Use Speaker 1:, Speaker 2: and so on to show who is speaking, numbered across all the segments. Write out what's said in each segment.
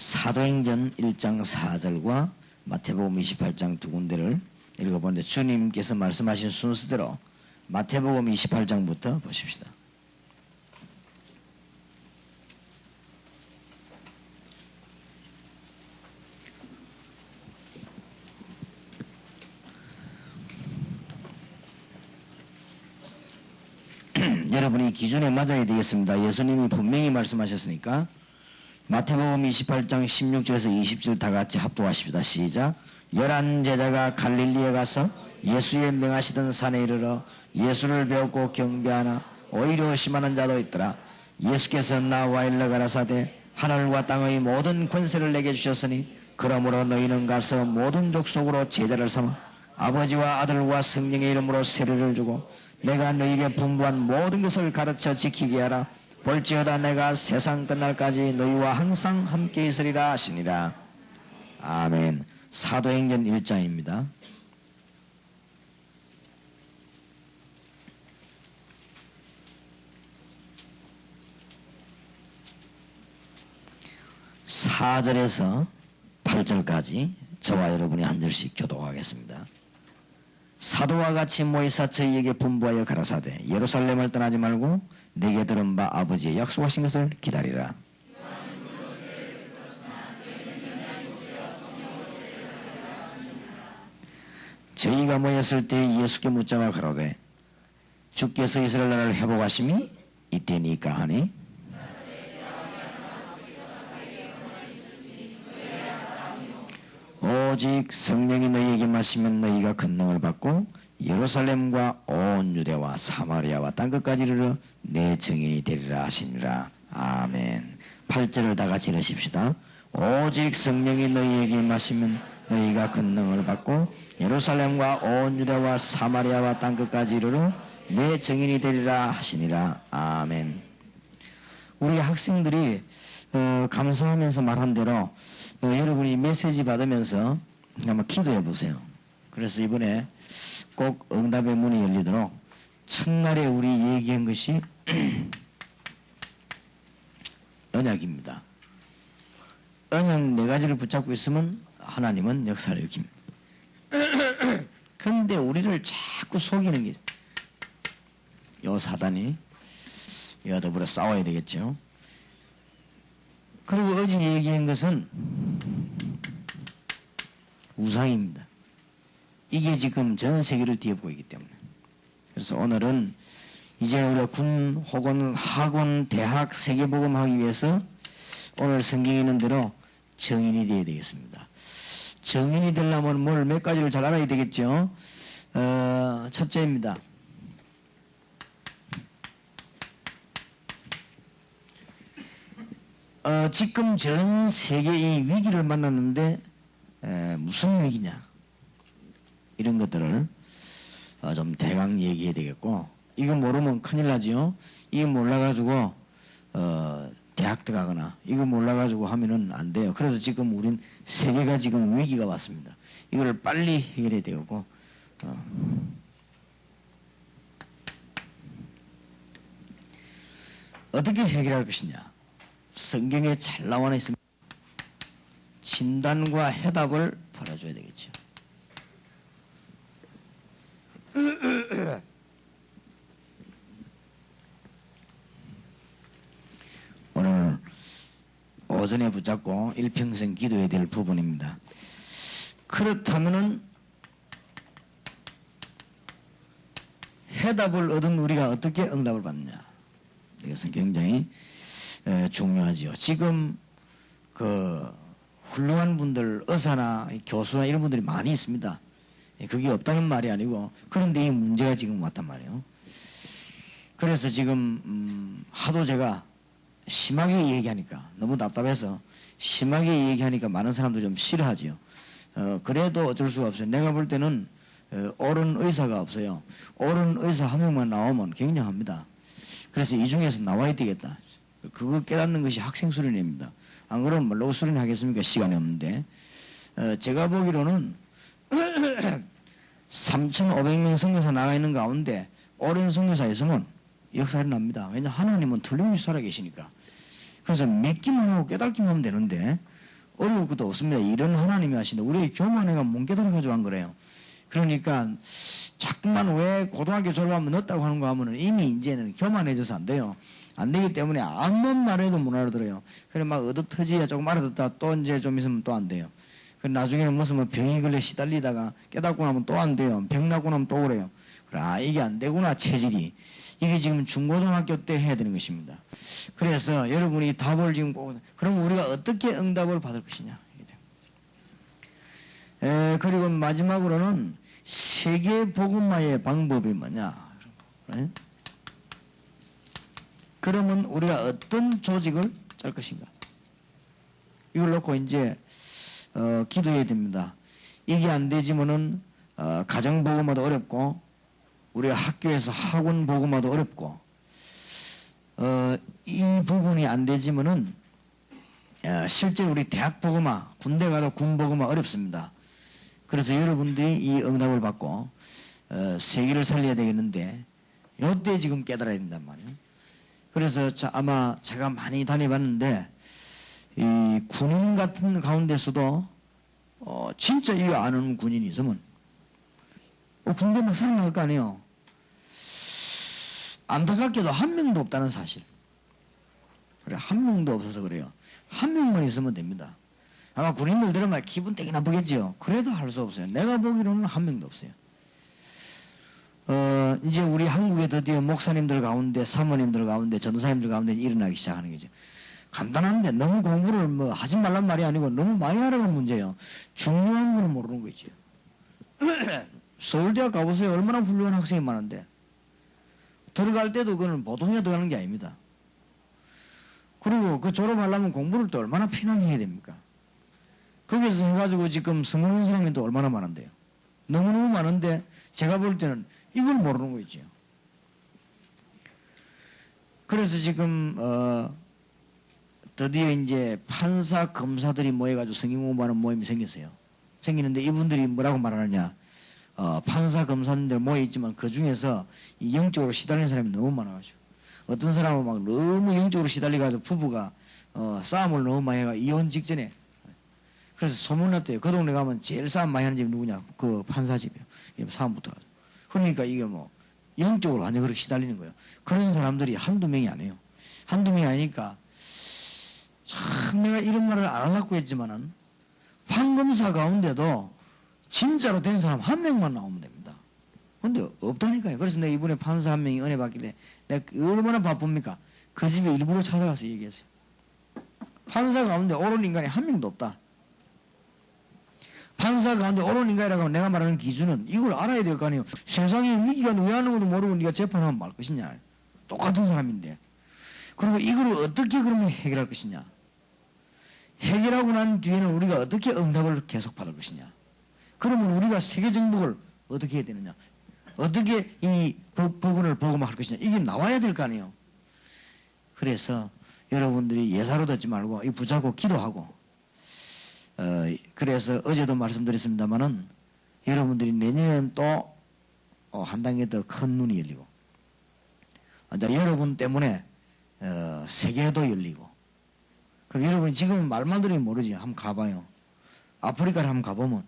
Speaker 1: 사도행전 1장 4절과 마태복음 28장 두 군데를 읽어보는데 주님께서 말씀하신 순서대로 마태복음 28장부터 보십시다. 여러분이 기준에 맞아야 되겠습니다. 예수님이 분명히 말씀하셨으니까 마태복음 28장 16절에서 20절 다 같이 합독하십시다. 시작. 11 제자가 갈릴리에 가서 예수의 명하시던 산에 이르러 예수를 배웠고 경배하나 오히려 의심하는 자도 있더라. 예수께서 나와 일러 가라사대 하늘과 땅의 모든 권세를 내게 주셨으니 그러므로 너희는 가서 모든 족속으로 제자를 삼아 아버지와 아들과 성령의 이름으로 세례를 주고 내가 너희에게 분부한 모든 것을 가르쳐 지키게 하라. 볼지어다 내가 세상 끝날까지 너희와 항상 함께 있으리라 하시니라. 아멘. 사도행전 1장입니다. (4절에서) (8절까지) 저와 여러분이 한 절씩 교독하겠습니다. 사도와 같이 모이사 저희에게 분부하여 가라사대 예루살렘을 떠나지 말고 내게 들은 바 아버지의 약속하신 것을 기다리라. 저희가 모였을 때 예수께 묻자마 가로되 주께서 이스라엘 나라를 회복하심이 이때니까 하니 오직 성령이 너희에게 마시면 너희가 권능을 받고 예루살렘과 온 유대와 사마리아와 땅끝까지 이르러 내 증인이 되리라 하시니라. 아멘. 8절을 다 같이 읽으십시다. 오직 성령이 너희에게 마시면 너희가 권능을 받고 예루살렘과 온 유대와 사마리아와 땅끝까지 이르러 내 증인이 되리라 하시니라. 아멘. 우리 학생들이 감사하면서 말한 대로 여러분이 메시지 받으면서 한번 기도해 보세요. 그래서 이번에 꼭 응답의 문이 열리도록 첫날에 우리 얘기한 것이 언약입니다. 언약 4가지를 붙잡고 있으면 하나님은 역사를 일으킵니다. 그런데 우리를 자꾸 속이는 게 요 사단이 이와 더불어 싸워야 되겠죠. 그리고 어제 얘기한 것은 우상입니다. 이게 지금 전 세계를 뒤엎고 있기 때문에. 그래서 오늘은 이제 우리가 군 혹은 학원, 대학, 세계복음하기 위해서 오늘 성경에 있는 대로 정인이 되어야 되겠습니다. 정인이 되려면 뭘 몇 가지를 잘 알아야 되겠죠. 첫째입니다. 지금 전 세계의 위기를 만났는데 무슨 위기냐 이런 것들을 좀 대강 얘기해야 되겠고, 이거 모르면 큰일 나지요. 이거 몰라가지고 대학 들어가거나 이거 몰라가지고 하면은 안 돼요. 그래서 지금 우린 세계가 지금 위기가 왔습니다. 이거를 빨리 해결해야 되겠고, 어떻게 해결할 것이냐. 성경에 잘 나와 있습니다. 진단과 해답을 벌어줘야 되겠죠. 오늘 오전에 붙잡고 일평생 기도해야 될 부분입니다. 그렇다면은 해답을 얻은 우리가 어떻게 응답을 받느냐. 이것은 굉장히 중요하지요. 지금 훌륭한 분들, 의사나 교수나 이런 분들이 많이 있습니다. 그게 없다는 말이 아니고, 그런데 이 문제가 지금 왔단 말이에요. 그래서 지금 하도 제가 심하게 얘기하니까 너무 답답해서 심하게 얘기하니까 많은 사람들이 좀 싫어하지요. 그래도 어쩔 수가 없어요. 내가 볼 때는 옳은 의사가 없어요. 옳은 의사 한 명만 나오면 굉장합니다. 그래서 이 중에서 나와야 되겠다. 그거 깨닫는 것이 학생 수련입니다. 안 그러면 뭘로 수련하겠습니까? 시간이 없는데. 제가 보기로는 3,500명 선교사 나가 있는 가운데 옳은 선교사 있으면 역사가 납니다. 왜냐하면 하나님은 틀림없이 살아계시니까. 그래서 믿기만 하고 깨닫기만 하면 되는데 어려울 것도 없습니다. 이런 하나님이 하시는데 우리 교만해가 못 깨달아가지고 한 거래요. 그러니까 자꾸만 왜 고등학교 졸업하면 넣었다고 하는 거 하면은 이미 이제는 교만해져서 안 돼요. 안 되기 때문에 아무 말해도 못 알아들어요. 그래 막 얻어터지야 조금 알아듣다 또 이제 좀 있으면 또 안 돼요. 그래 나중에는 무슨 뭐 병이 걸려 시달리다가 깨닫고 나면 또 안 돼요. 병 나고 나면 또 그래요. 그래 아 이게 안 되구나 체질이. 이게 지금 중고등학교 때 해야 되는 것입니다. 그래서 여러분이 답을 지금 꼭 그럼 우리가 어떻게 응답을 받을 것이냐. 그리고 마지막으로는 세계 복음화의 방법이 뭐냐. 그러면 우리가 어떤 조직을 짤 것인가. 이걸 놓고 이제 기도해야 됩니다. 이게 안 되지만은 가정 복음화도 어렵고 우리가 학교에서 학원 복음화도 어렵고 이 부분이 안 되지만은 실제 우리 대학 복음화, 군대 가도 군 복음화 어렵습니다. 그래서 여러분들이 이 응답을 받고 세계를 살려야 되겠는데 이때 지금 깨달아야 된단 말이에요. 그래서 아마 제가 많이 다녀봤는데 이 군인 같은 가운데서도 진짜 이거 아는 군인이 있으면 군대 막 살아날 거 아니에요. 안타깝게도 한 명도 없다는 사실. 그래 한 명도 없어서 그래요. 한 명만 있으면 됩니다. 아마 군인들 들으면 기분 되게 나쁘겠지요. 그래도 할 수 없어요. 내가 보기로는 한 명도 없어요. 이제 우리 한국에 드디어 목사님들 가운데, 사모님들 가운데, 전도사님들 가운데 일어나기 시작하는 거죠. 간단한데 너무 공부를 뭐 하지 말란 말이 아니고 너무 많이 하라는 문제예요. 중요한 거는 모르는 거죠. 서울대학 가보세요. 얼마나 훌륭한 학생이 많은데. 들어갈 때도 그거는 보통에 들어가는 게 아닙니다. 그리고 그 졸업하려면 공부를 또 얼마나 피나게 해야 됩니까? 거기서 해가지고 지금 성공한 사람이 또 얼마나 많은데요. 너무너무 많은데 제가 볼 때는 이걸 모르는 거 있죠. 그래서 지금 드디어 이제 판사 검사들이 모여가지고 성경 공부하는 모임이 생겼어요. 생기는데 이분들이 뭐라고 말하느냐. 판사 검사님들 모여있지만 그 중에서 이 영적으로 시달리는 사람이 너무 많아가지고 어떤 사람은 막 너무 영적으로 시달려가지고 부부가 싸움을 너무 많이 해가 이혼 직전에 그래서 소문났대요. 그 동네 가면 제일 싸움 많이 하는 집이 누구냐? 그 판사 집이에요. 싸움부터. 그러니까 이게 뭐 영적으로 완전 그렇게 시달리는 거예요. 그런 사람들이 한두 명이 아니에요. 한두 명이 아니니까 참 내가 이런 말을 안 하려고 했지만은 판검사 가운데도 진짜로 된 사람 한 명만 나오면 됩니다. 근데 없다니까요. 그래서 내가 이번에 판사 한 명이 은혜 받길래 내가 얼마나 바쁩니까? 그 집에 일부러 찾아가서 얘기했어요. 판사 가운데 옳은 인간이 한 명도 없다. 판사 가운데 옳은 인간이라고 하면 내가 말하는 기준은 이걸 알아야 될 거 아니에요. 세상에 위기가 왜 하는 것도 모르고 네가 재판하면 말 것이냐. 똑같은 사람인데. 그리고 이걸 어떻게 그러면 해결할 것이냐. 해결하고 난 뒤에는 우리가 어떻게 응답을 계속 받을 것이냐. 그러면 우리가 세계 정복을 어떻게 해야 되느냐. 어떻게 이 부분을 복음화할 것이냐. 이게 나와야 될 거 아니에요. 그래서 여러분들이 예사로 듣지 말고 이 붙잡고 기도하고 그래서 어제도 말씀드렸습니다만은 여러분들이 내년에는 또 한 단계 더 큰 눈이 열리고 여러분 때문에 세계도 열리고 그럼 여러분이 지금 말만 들으면 모르지. 한번 가봐요. 아프리카를 한번 가보면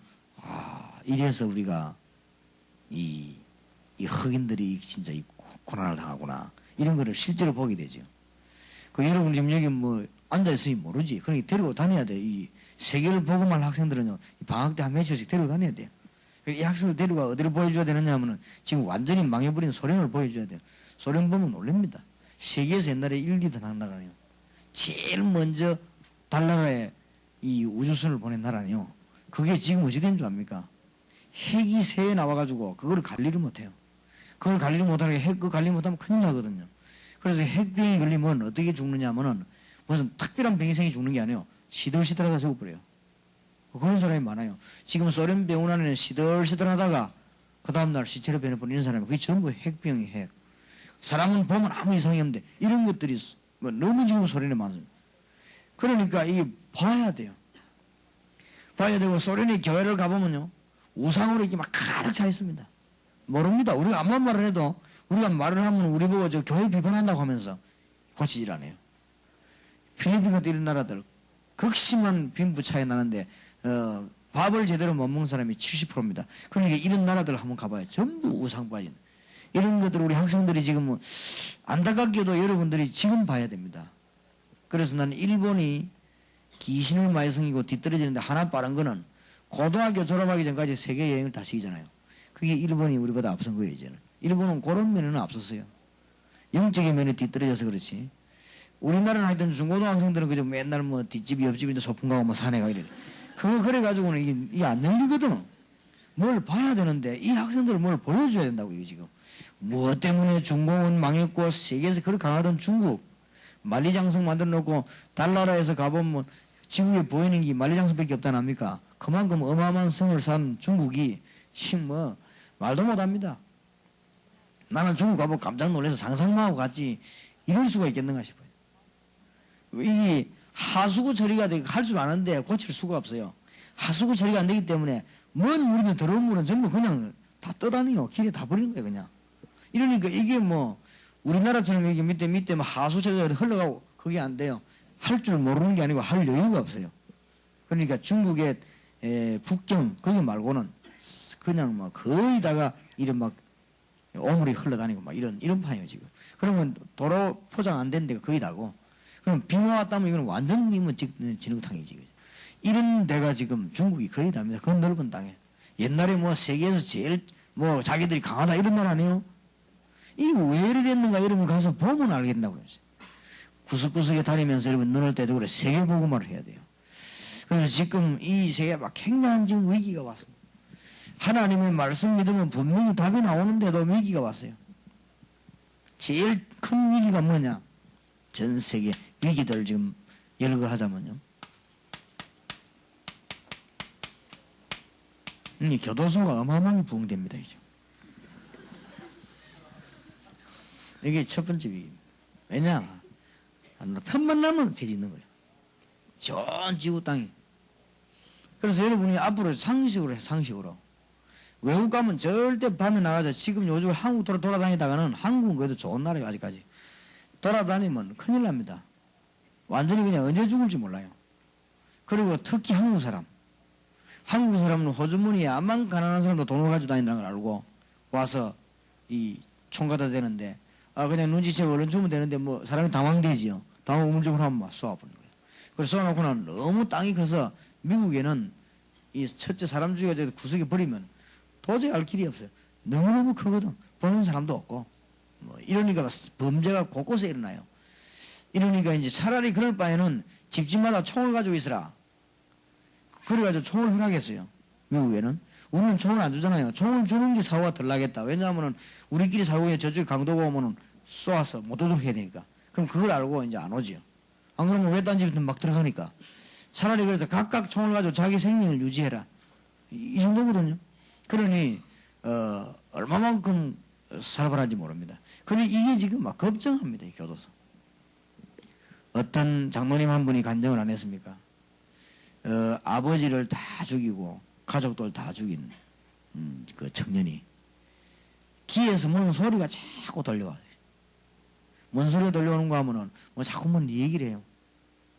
Speaker 1: 이래서 우리가 이 흑인들이 진짜 이 고난을 당하구나 이런 거를 실제로 보게 되죠. 그 여러분 지금 여기 뭐 앉아있으니 모르지. 그러니까 데리고 다녀야 돼. 이 세계를 복음할 학생들은요 방학 때 한 며칠씩 데리고 다녀야 돼요. 이 학생들 데리고 어디를 보여줘야 되느냐 하면은 지금 완전히 망해버린 소련을 보여줘야 돼요. 소련 보면 놀랍니다. 세계에서 옛날에 1, 2등 하는 나라네요. 제일 먼저 달나라에 이 우주선을 보낸 나라네요. 그게 지금 어찌 된 줄 압니까? 핵이 새에 나와가지고 그거를 관리를 못해요. 그걸 관리를 못하는 게 핵 그 관리 못하면 큰일 나거든요. 그래서 핵병이 걸리면 어떻게 죽느냐 하면은 무슨 특별한 병이 생겨 죽는 게 아니에요. 시들시들하다 죽어버려요. 그런 사람이 많아요. 지금 소련 병원 안에는 시들시들하다가 그 다음날 시체로 변해버리는 사람이 그게 전부 핵병이 핵. 사람은 보면 아무 이상이 없는데 이런 것들이 뭐 너무 지금 소련에 많습니다. 그러니까 이게 봐야 돼요. 봐야 되고 소련의 교회를 가보면요. 우상으로 이렇게 막 가득 차 있습니다. 모릅니다. 우리가 아무런 말을 해도 우리가 말을 하면 우리 보고 저 교회 비판한다고 하면서 고치질 않아요. 필리핀 같은 이런 나라들
Speaker 2: 극심한 빈부 차이 나는데 밥을 제대로 못 먹는 사람이 70%입니다. 그러니까 이런 나라들 한번 가봐요. 전부 우상파인. 이런 것들 우리 학생들이 지금 뭐 안타깝게도 여러분들이 지금 봐야 됩니다. 그래서 나는 일본이 기신을 많이 섬기고 뒤떨어지는데 하나 빠른 거는 고등학교 졸업하기 전까지 세계 여행을 다 시키잖아요. 그게 일본이 우리보다 앞선 거예요, 이제는. 일본은 그런 면에는 앞섰어요. 영적인 면에 뒤떨어져서 그렇지. 우리나라는 하여튼 중고등학생들은 그저 맨날 뭐 뒷집이 옆집인데 소풍 가고 뭐 산에 가고 이래. 그거 그래가지고는 이게 안 열리거든. 뭘 봐야 되는데 이 학생들을 뭘 보여줘야 된다고 이거 지금. 무엇 때문에 중공은 망했고 세계에서 그렇게 강하던 중국 만리장성 만들어 놓고 달나라에서 가보면 지구에 보이는 게 만리장성밖에 없다는 합니까? 그만큼 어마어마한 성을 산 중국이 지금 뭐 말도 못합니다. 나는 중국 가보고 깜짝 놀라서 상상만 하고 갔지 이럴 수가 있겠는가 싶어요. 이게 하수구 처리가 할 줄 아는데 고칠 수가 없어요. 하수구 처리가 안 되기 때문에 먼 물이나 더러운 물은 전부 그냥 다 떠다니요. 길에 다 버리는 거예요, 그냥. 이러니까 이게 뭐 우리나라처럼 이게 밑에 뭐 하수구 처리가 흘러가고 그게 안 돼요. 할 줄 모르는 게 아니고 할 여유가 없어요. 그러니까 중국의 북경 거기 말고는 그냥 막 거의 다가 이런 막 오물이 흘러다니고 막 이런 판이에요 지금. 그러면 도로 포장 안 된 데가 거의 다고. 그럼 비가 왔다면 이건 완전히 뭐 진흙탕이지. 이런 데가 지금 중국이 거의 답니다. 그 넓은 땅에. 옛날에 뭐 세계에서 제일 뭐 자기들이 강하다 이런 말 아니에요? 이게 왜 이래 됐는가 여러분 가서 보면 알겠다고요. 구석구석에 다니면서 여러분 눈을 떼도 그래 세계보고말을 해야 돼요. 그래서 지금 이 세계가 막 굉장한 지금 위기가 왔습니다. 하나님의 말씀 믿으면 분명히 답이 나오는데도 위기가 왔어요. 제일 큰 위기가 뭐냐? 전 세계 위기들 지금 열거하자면요. 이 교도소가 어마어마하게 부흥됩니다, 이제. 이게 첫 번째 위기입니다. 왜냐? 틈만 나면 뒤집는 거예요. 전 지구 땅이. 그래서 여러분이 앞으로 상식으로 해, 상식으로. 외국 가면 절대 밤에 나가서 지금 요즘 한국 돌아다니다가는 한국은 그래도 좋은 나라예요, 아직까지. 돌아다니면 큰일 납니다. 완전히 그냥 언제 죽을지 몰라요. 그리고 특히 한국 사람. 한국 사람은 호주머니에 암만 가난한 사람도 돈을 가지고 다닌다는 걸 알고 와서 이 총 갖다 대는데 그냥 눈치채고 얼른 주면 되는데 뭐 사람이 당황되지요. 당황 우물쭈물 하면 막 쏘아버리는 거예요. 그래서 쏘아놓고는 너무 땅이 커서 미국에는 이 첫째 사람 죽여서 구석에 버리면 도저히 알 길이 없어요. 너무너무 크거든. 보는 사람도 없고. 뭐 이러니까 범죄가 곳곳에 일어나요. 이러니까 이제 차라리 그럴 바에는 집집마다 총을 가지고 있으라. 그래가지고 총을 허락했어요. 미국에는. 우리는 총을 안 주잖아요. 총을 주는 게 사고가 덜 나겠다. 왜냐하면은 우리끼리 살고 있는 저쪽에 강도가 오면은 쏘아서 못 오도록 해야 되니까. 그럼 그걸 알고 이제 안 오지요. 안 그러면 외딴 집에 막 들어가니까. 차라리 그래서 각각 총을 가지고 자기 생명을 유지해라. 이 정도거든요. 그러니 얼마만큼 살벌한지 모릅니다. 그러니 이게 지금 막 걱정합니다. 이 교도소. 어떤 장로님 한 분이 간증을 안 했습니까? 아버지를 다 죽이고 가족들 다 죽인 그 청년이 귀에서 뭔 소리가 자꾸 들려와요. 뭔 소리가 들려오는 거 하면은 뭐 자꾸 뭔 얘기를 해요.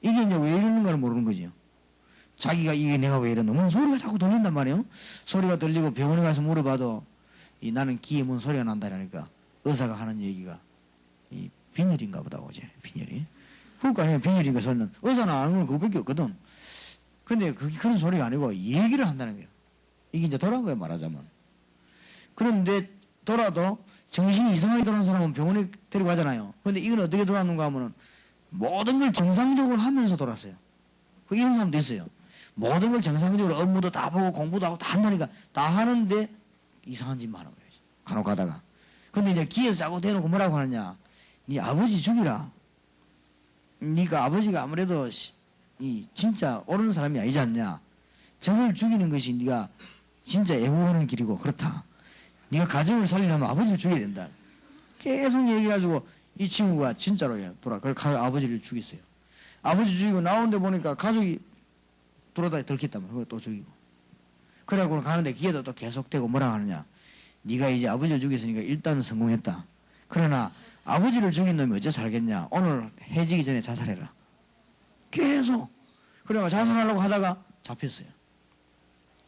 Speaker 2: 이게 이제 왜 이러는가를 모르는 거죠. 자기가 이게 내가 왜 이러나 뭔 소리가 자꾸 들린단 말이에요. 소리가 들리고 병원에 가서 물어봐도 나는 귀에 뭔 소리가 난다 그러니까 의사가 하는 얘기가 이 빈혈인가 보다 어제 빈혈이. 그러니까 아니야 빈혈인가 소리는 의사는 아는 건 그거밖에 없거든. 근데 그게 그런 소리가 아니고 얘기를 한다는 거예요. 이게 이제 돌아온 거예요 말하자면. 그런데 돌아도 정신이 이상하게 돌아온 사람은 병원에 데리고 가잖아요. 근데 이건 어떻게 돌아왔는가 하면은 모든 걸 정상적으로 하면서 돌았어요. 이런 사람도 있어요. 모든 걸 정상적으로 업무도 다 보고 공부도 하고 다 한다니까 다 하는데 이상한 짓만 하는 거예요. 간혹 가다가. 근데 이제 기에 싸고 대놓고 뭐라고 하느냐. 네 아버지 죽이라. 네가 아버지가 아무래도 이 진짜 옳은 사람이 아니지 않냐. 저를 죽이는 것이 네가 진짜 애호하는 길이고 그렇다. 네가 가정을 살리려면 아버지를 죽여야 된다. 계속 얘기해가지고 이 친구가 진짜로 그래서 아버지를 죽였어요. 아버지 죽이고 나오는데 보니까 가족이 돌아다니 들켰다면 그거 또 죽이고. 그래갖고 가는데 기회도 또 계속되고 뭐라 하느냐. 네가 이제 아버지를 죽였으니까 일단은 성공했다. 그러나 아버지를 죽인 놈이 어째 살겠냐. 오늘 해지기 전에 자살해라. 계속. 그래가 자살하려고 하다가 잡혔어요.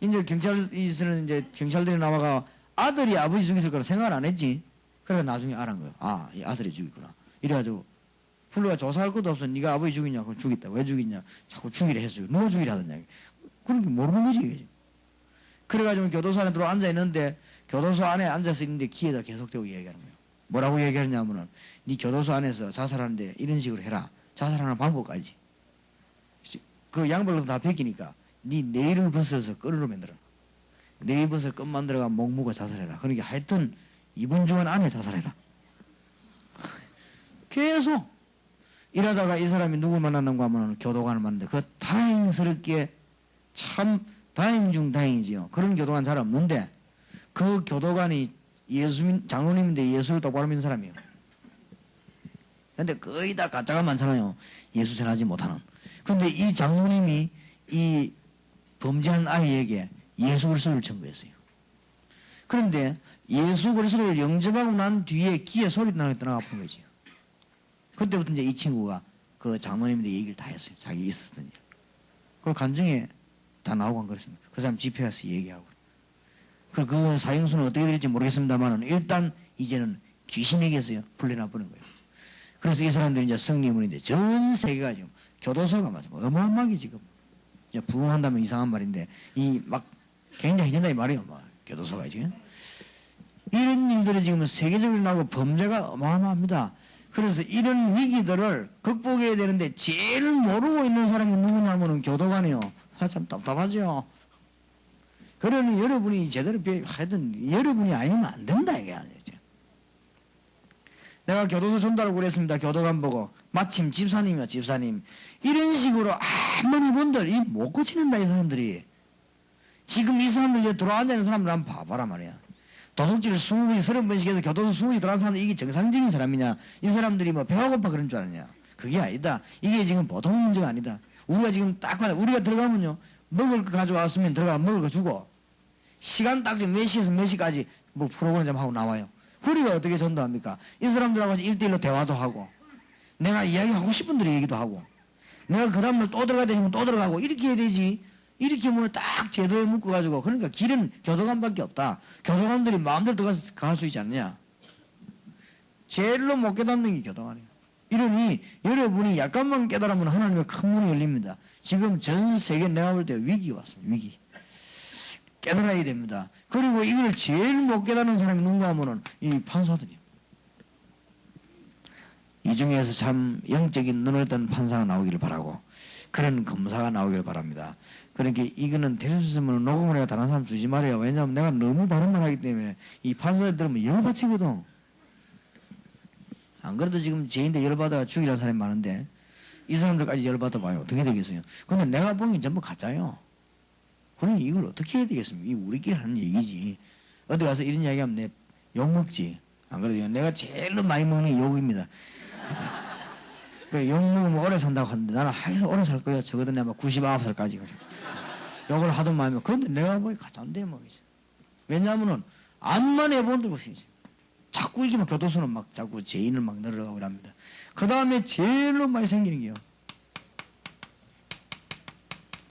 Speaker 2: 이제 경찰들이 나와가 아들이 아버지 죽였을 거라 생각을 안 했지. 그래가 나중에 알은 거예요. 아, 이 아들이 죽였구나. 이래가지고 불러가 조사할 것도 없어. 네가 아버지 죽였냐? 그럼 죽였다. 왜 죽였냐? 자꾸 죽이려 했어요. 누가 죽이려 하더냐. 그런 게 모르는 거지, 이게. 그래가지고 교도소 안에 들어 앉아 있는데 교도소 안에 앉아서 있는데 귀에다 계속되고 얘기하는 거예요. 뭐라고 얘기하냐면은 네 교도소 안에서 자살하는데 이런 식으로 해라. 자살하는 방법까지. 그 양벌로 다 벗기니까 네 네일을 벗어서 끈으로 만들어. 네일 벗어 끈 만들어가 목 묶어 자살해라. 그러니까 하여튼 2분 주간 안에 자살해라. 계속 이러다가 이 사람이 누굴 만났는가 하면 교도관을 만났는데 그 다행스럽게 참 다행 중 다행이지요. 그런 교도관 잘 없는데 그 교도관이 장로님인데 예수를 똑바로 믿는 사람이에요. 근데 거의 다 가짜가 많잖아요. 예수 전하지 못하는. 근데 이 장로님이 이 범죄한 아이에게 예수 그리스도를 전거했어요. 그런데 예수 그리스도를 영접하고 난 뒤에 귀에 소리 나는 게 떠나가 본 거지. 그때부터 이제 이 친구가 그 장로님한테 얘기를 다 했어요. 자기 있었던 일. 그 간증에 다 나오고 한 그렇습니다. 그 사람 집회 가서 얘기하고. 그 사형수는 어떻게 될지 모르겠습니다만 일단 이제는 귀신에게서 풀려나보는 거예요. 그래서 이 사람들이 이제 성리문인데 전 세계가 지금 교도소가 맞아. 어마어마하게 지금 이제 부흥한다면 이상한 말인데 이 막 굉장히 현장이 말이에요. 막 교도소가 지금. 이런 일들이 지금 세계적으로 나오고 범죄가 어마어마합니다. 그래서 이런 위기들을 극복해야 되는데 제일 모르고 있는 사람이 누구냐면은 교도관이요. 참 답답하죠. 그러니 여러분이 제대로 하여튼 여러분이 아니면 안 된다 이게 아니죠. 내가 교도소 전달하고 그랬습니다. 교도관 보고 마침 집사님이야 집사님. 이런 식으로 아무리 본들 이 못 고치는다 이 사람들이. 지금 이 사람들 이제 들어앉아있는 사람들 한번 봐봐라 말이야. 도둑질을 20번, 30번씩 해서 교도소 20번이 들어간 사람들 이게 정상적인 사람이냐. 이 사람들이 뭐 배가 고파 그런 줄 아느냐. 그게 아니다. 이게 지금 보통 문제가 아니다. 우리가 지금 딱 우리가 들어가면요. 먹을 거 가져왔으면 들어가 먹을 거 주고 시간 딱 지금 몇 시에서 몇 시까지 뭐 프로그램 좀 하고 나와요. 우리가 어떻게 전도합니까? 이 사람들하고 1대1로 대화도 하고 내가 이야기하고 싶은 대로 얘기도 하고 내가 그 다음날 또 들어가야 되면 또 들어가고 이렇게 해야 되지. 이렇게 뭐 딱 제도에 묶어가지고 그러니까 길은 교도관밖에 없다. 교도관들이 마음대로 들어가서 갈 수 있지 않느냐. 제일로 못 깨닫는 게 교도관이에요. 이러니 여러분이 약간만 깨달으면 하나님의 큰 문이 열립니다. 지금 전 세계 내가 볼 때 위기가 왔습니다. 위기. 깨달아야 됩니다. 그리고 이걸 제일 못 깨닫는 사람이 누군가 하면은 이 판사들이에요. 이 중에서 참 영적인 눈을 뜬 판사가 나오기를 바라고 그런 검사가 나오기를 바랍니다. 그러니까 이거는 대리수습을 녹음을 해가 다른 사람 주지 말아요. 왜냐하면 내가 너무 바른 말 하기 때문에 이 판사들 들으면 열받치거든. 안 그래도 지금 죄인데 열받아가 죽이라는 사람이 많은데 이 사람들까지 열받아봐요. 어떻게 되겠어요? 근데 내가 보기엔 전부 가짜요. 그러니 이걸 어떻게 해야 되겠습니까? 이게 우리끼리 하는 얘기지. 어디 가서 이런 이야기하면 내 욕먹지. 안 그래도 내가 제일로 많이 먹는 게 욕입니다. 욕 먹으면 오래 산다고 하는데 나는 하여서 오래 살 거야. 적어도 내가 99살까지. 욕을 하던 마음에. 그런데 내가 뭐 가짜인데 뭐. 왜냐하면은 암만 해본들 보시죠. 자꾸 이게 막 교도소는 막 자꾸 죄인을 막 늘어가고 합니다. 그 다음에 제일로 많이 생기는 게요.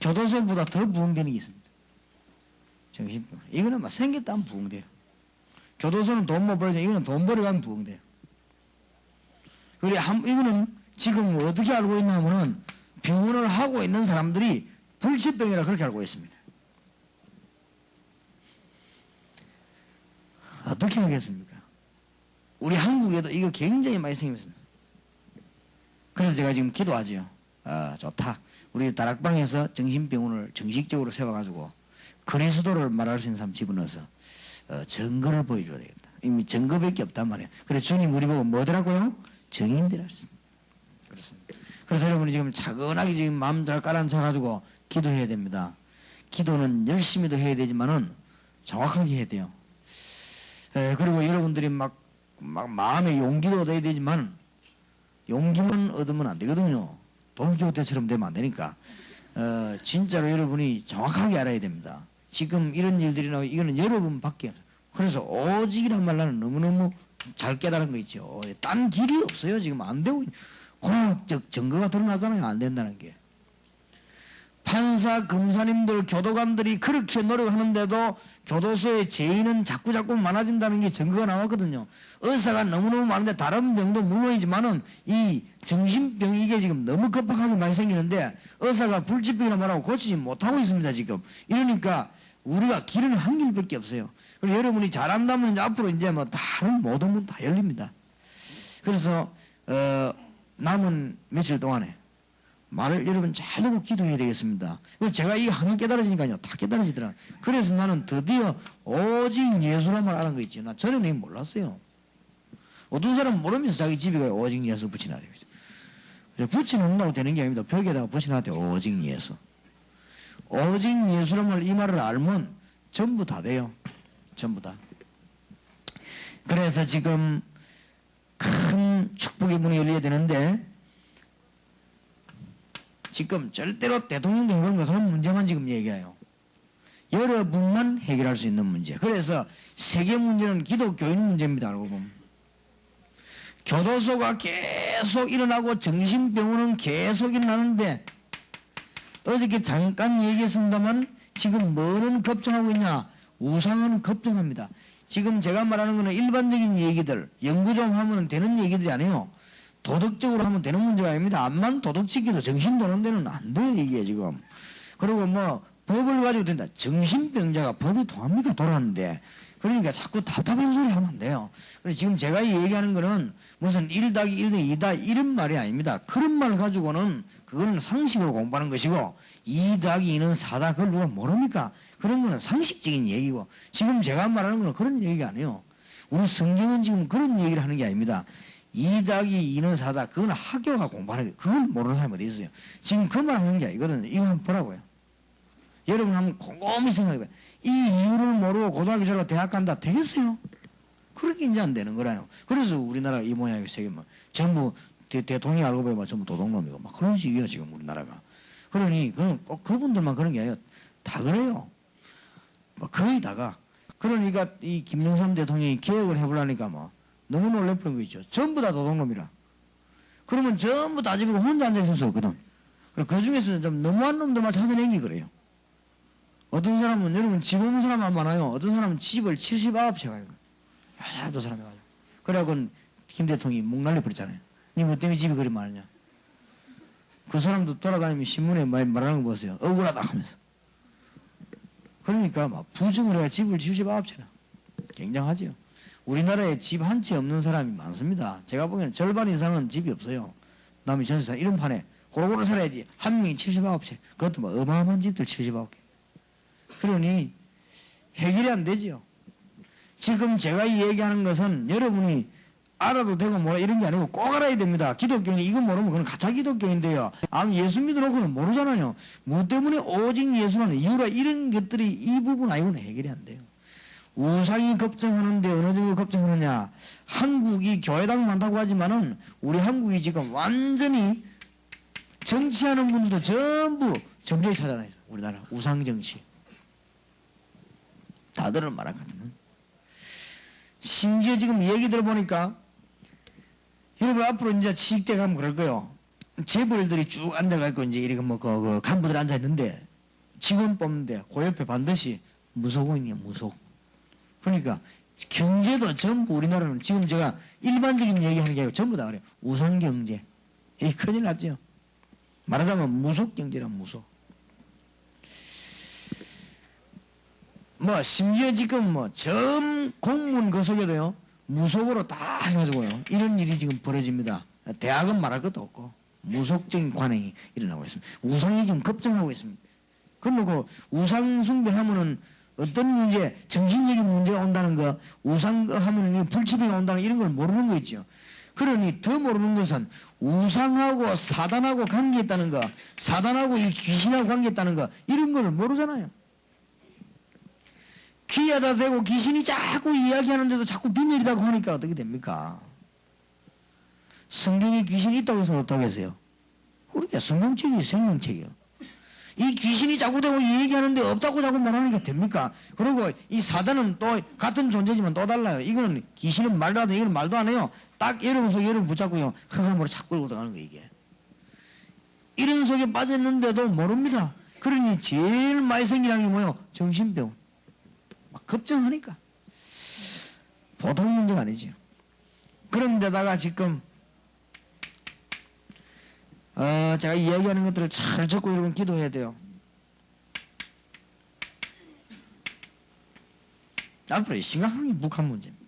Speaker 2: 교도소보다 더 부흥되는 게 있습니다. 정신병. 이거는 막 생겼다면 부흥돼요. 교도소는 돈 못 벌죠. 이거는 돈 벌어가면 부흥돼요. 그래, 이거는 지금 어떻게 알고 있냐 하면은 병원을 하고 있는 사람들이 불치병이라 그렇게 알고 있습니다. 어떻게 하겠습니까? 우리 한국에도 이거 굉장히 많이 생겼습니다. 그래서 제가 지금 기도하죠. 좋다. 우리 다락방에서 정신병원을 정식적으로 세워가지고 그리스도를 말할 수 있는 사람 집어넣어서 증거를 보여줘야 되겠다. 이미 증거밖에 없단 말이에요. 그래서 주님 우리 보고 뭐더라고요? 정인들이라 했습니다. 그렇습니다. 그래서 여러분이 지금 차근하게 지금 마음 잘 깔아앉혀가지고 기도해야 됩니다. 기도는 열심히도 해야 되지만은 정확하게 해야 돼요. 그리고 여러분들이 막 마음에 용기도 얻어야 되지만 용기만 얻으면 안 되거든요. 돈키호테처럼 되면 안 되니까 진짜로 여러분이 정확하게 알아야 됩니다. 지금 이런 일들이 나오고 이거는 여러분밖에 없어요. 그래서 오직이란 말 나는 너무너무 잘 깨달은 거 있죠. 딴 길이 없어요. 지금 안 되고 과학적 증거가 드러나잖아요. 안 된다는 게. 판사, 검사님들, 교도관들이 그렇게 노력하는데도 교도소의 죄인은 자꾸 많아진다는 게 증거가 나왔거든요. 의사가 너무너무 많은데 다른 병도 물론이지만은 이 정신병 이게 지금 너무 급박하게 많이 생기는데 의사가 불치병이나 말하고 고치지 못하고 있습니다, 지금. 이러니까 우리가 길은 한 길밖에 없어요. 그리고 여러분이 잘한다면 이제 앞으로 이제 뭐 다른 모든 문 다 열립니다. 그래서, 남은 며칠 동안에 말을 여러분 잘 듣고 기도해야 되겠습니다. 제가 이거 하나 깨달아지니까요. 다 깨달아지더라. 그래서 나는 드디어 오직 예수란 말 알은 거 있지. 나 전에는 이거 몰랐어요. 어떤 사람은 모르면서 자기 집에 가요. 오직 예수 붙이나 돼요. 붙여놓는다고 되는 게 아닙니다. 벽에다가 붙여놔야 돼요. 오직 예수. 오직 예수란 말, 이 말을 알면 전부 다 돼요. 전부 다. 그래서 지금 큰 축복의 문이 열려야 되는데 지금 절대로 대통령 등을 못하는 문제만 지금 얘기해요. 여러분만 해결할 수 있는 문제. 그래서 세계 문제는 기독교인 문제입니다. 알고 보면. 교도소가 계속 일어나고 정신병원은 계속 일어나는데 어저께 잠깐 얘기했습니다만 지금 뭐는 걱정하고 있냐? 우상은 걱정합니다. 지금 제가 말하는 거는 일반적인 얘기들, 연구 좀 하면 되는 얘기들이 아니에요. 도덕적으로 하면 되는 문제가 아닙니다. 암만 도덕 지키도 정신 도는 데는 안 돼요, 이게 지금. 그리고 뭐, 법을 가지고 된다. 정신병자가 법이 통합니까? 돌아가는데. 그러니까 자꾸 답답한 소리 하면 안 돼요. 그래서 지금 제가 얘기하는 거는 무슨 1더하기 1더 2다 이런 말이 아닙니다. 그런 말 가지고는 그거는 상식으로 공부하는 것이고 2더하기 2는 4다 그걸 누가 모릅니까? 그런 거는 상식적인 얘기고 지금 제가 말하는 거는 그런 얘기가 아니에요. 우리 성경은 지금 그런 얘기를 하는 게 아닙니다. 2더하기 2는 4다. 그건 학교가 공부하는 게 그걸 모르는 사람이 어디 있어요. 지금 그 말 하는 게 아니거든요. 이거 한번 보라고요. 여러분 한번 곰곰이 생각해봐요. 이 이유를 모르고 고등학교 졸업 대학 간다 되겠어요? 그렇게 이제 안 되는 거라요. 그래서 우리나라가 이 모양이 세계 뭐 전부 대통령이 알고 보면 전부 도둑놈이고 막 그런 식이에요 지금 우리나라가. 그러니 그건 꼭 그분들만 그런 게 아니라 다 그래요. 뭐 거의 다가. 그러니까 이 김영삼 대통령이 개혁을 해보려니까 뭐 너무 놀래버린 거 있죠. 전부 다 도둑놈이라. 그러면 전부 다 집에 혼자 앉아있을 수 없거든. 그 중에서 좀 너무한 놈들만 찾아내기 그래요. 어떤 사람은 여러분 집 없는 사람만 많아요. 어떤 사람은 집을 79채 가요. 여자도 사람 해가지고. 그래갖고 김 대통령이 목 날려버렸잖아요. 니 뭐 때문에 집이 그리 많으냐. 그 사람도 돌아다니면 신문에 말하는 거 보세요. 억울하다 하면서. 그러니까 막 부정을 해야 집을 79채나. 굉장하죠. 우리나라에 집 한 채 없는 사람이 많습니다. 제가 보기에는 절반 이상은 집이 없어요. 남이 전세산 이런 판에 고루고루 살아야지. 한 명이 79채. 그것도 뭐 어마어마한 집들 79개. 그러니 해결이 안 되지요. 지금 제가 이 얘기하는 것은 여러분이 알아도 되고 뭐라 이런 게 아니고 꼭 알아야 됩니다. 기독교는 이거 모르면 그건 가짜 기독교인데요. 예수 믿어놓고는 모르잖아요. 뭐 때문에 오직 예수라는 이유라 이런 것들이 이 부분 아니고는 해결이 안 돼요. 우상이 걱정하는데 어느 정도 걱정하느냐. 한국이 교회당 많다고 하지만은 우리 한국이 지금 완전히 정치하는 분들도 전부 정죄에 찾아다녀요. 우리나라 우상정치. 다들은 말할 것 같으면. 심지어 지금 얘기 들어보니까 여러분 앞으로 이제 취직대 가면 그럴 거예요. 재벌들이 쭉 앉아가지고 이제 이렇게 뭐 그 간부들 앉아있는데 직원 뽑는데 그 옆에 반드시 무속인이에요. 무속. 그러니까 경제도 전부 우리나라는 지금 제가 일반적인 얘기하는 게 아니고 전부 다 그래요. 우상경제. 이 큰일 났죠. 말하자면 무속경제란 무속. 뭐 심지어 지금 뭐 전 공무원 그 속에도요 무속으로 다 해가지고요 이런 일이 지금 벌어집니다. 대학은 말할 것도 없고 무속적인 관행이 일어나고 있습니다. 우상이 지금 급증하고 있습니다. 그러고 우상 숭배하면은 어떤 문제, 정신적인 문제가 온다는 거, 우상하면 불치병이 온다는 이런 걸 모르는 거 있죠. 그러니 더 모르는 것은 우상하고 사단하고 관계있다는 거, 사단하고 이 귀신하고 관계있다는 거 이런 걸 모르잖아요. 귀하다 되고 귀신이 자꾸 이야기하는데도 자꾸 비밀이라고 하니까 어떻게 됩니까? 성경에 귀신이 있다고 해서 어떡하겠어요? 그러니까 성경책이 생명책이요. 이 귀신이 자꾸 되고 얘기하는데 없다고 자꾸 말하는 게 됩니까? 그리고 이 사단은 또 같은 존재지만 또 달라요. 이거는 귀신은 말도 안 해요. 이거는 말도 안 해요. 딱 여러분 속에 여러분 붙잡고요. 흑암으로 자꾸 끌고 들어가는 거예요, 이게. 이런 속에 빠졌는데도 모릅니다. 그러니 제일 많이 생기는 게 뭐예요? 정신병. 막 걱정하니까. 보통 문제가 아니지요. 그런데다가 지금 제가 이야기하는 것들을 잘 듣고 여러분 기도해야 돼요. 앞으로 심각한 게 북한 문제입니다.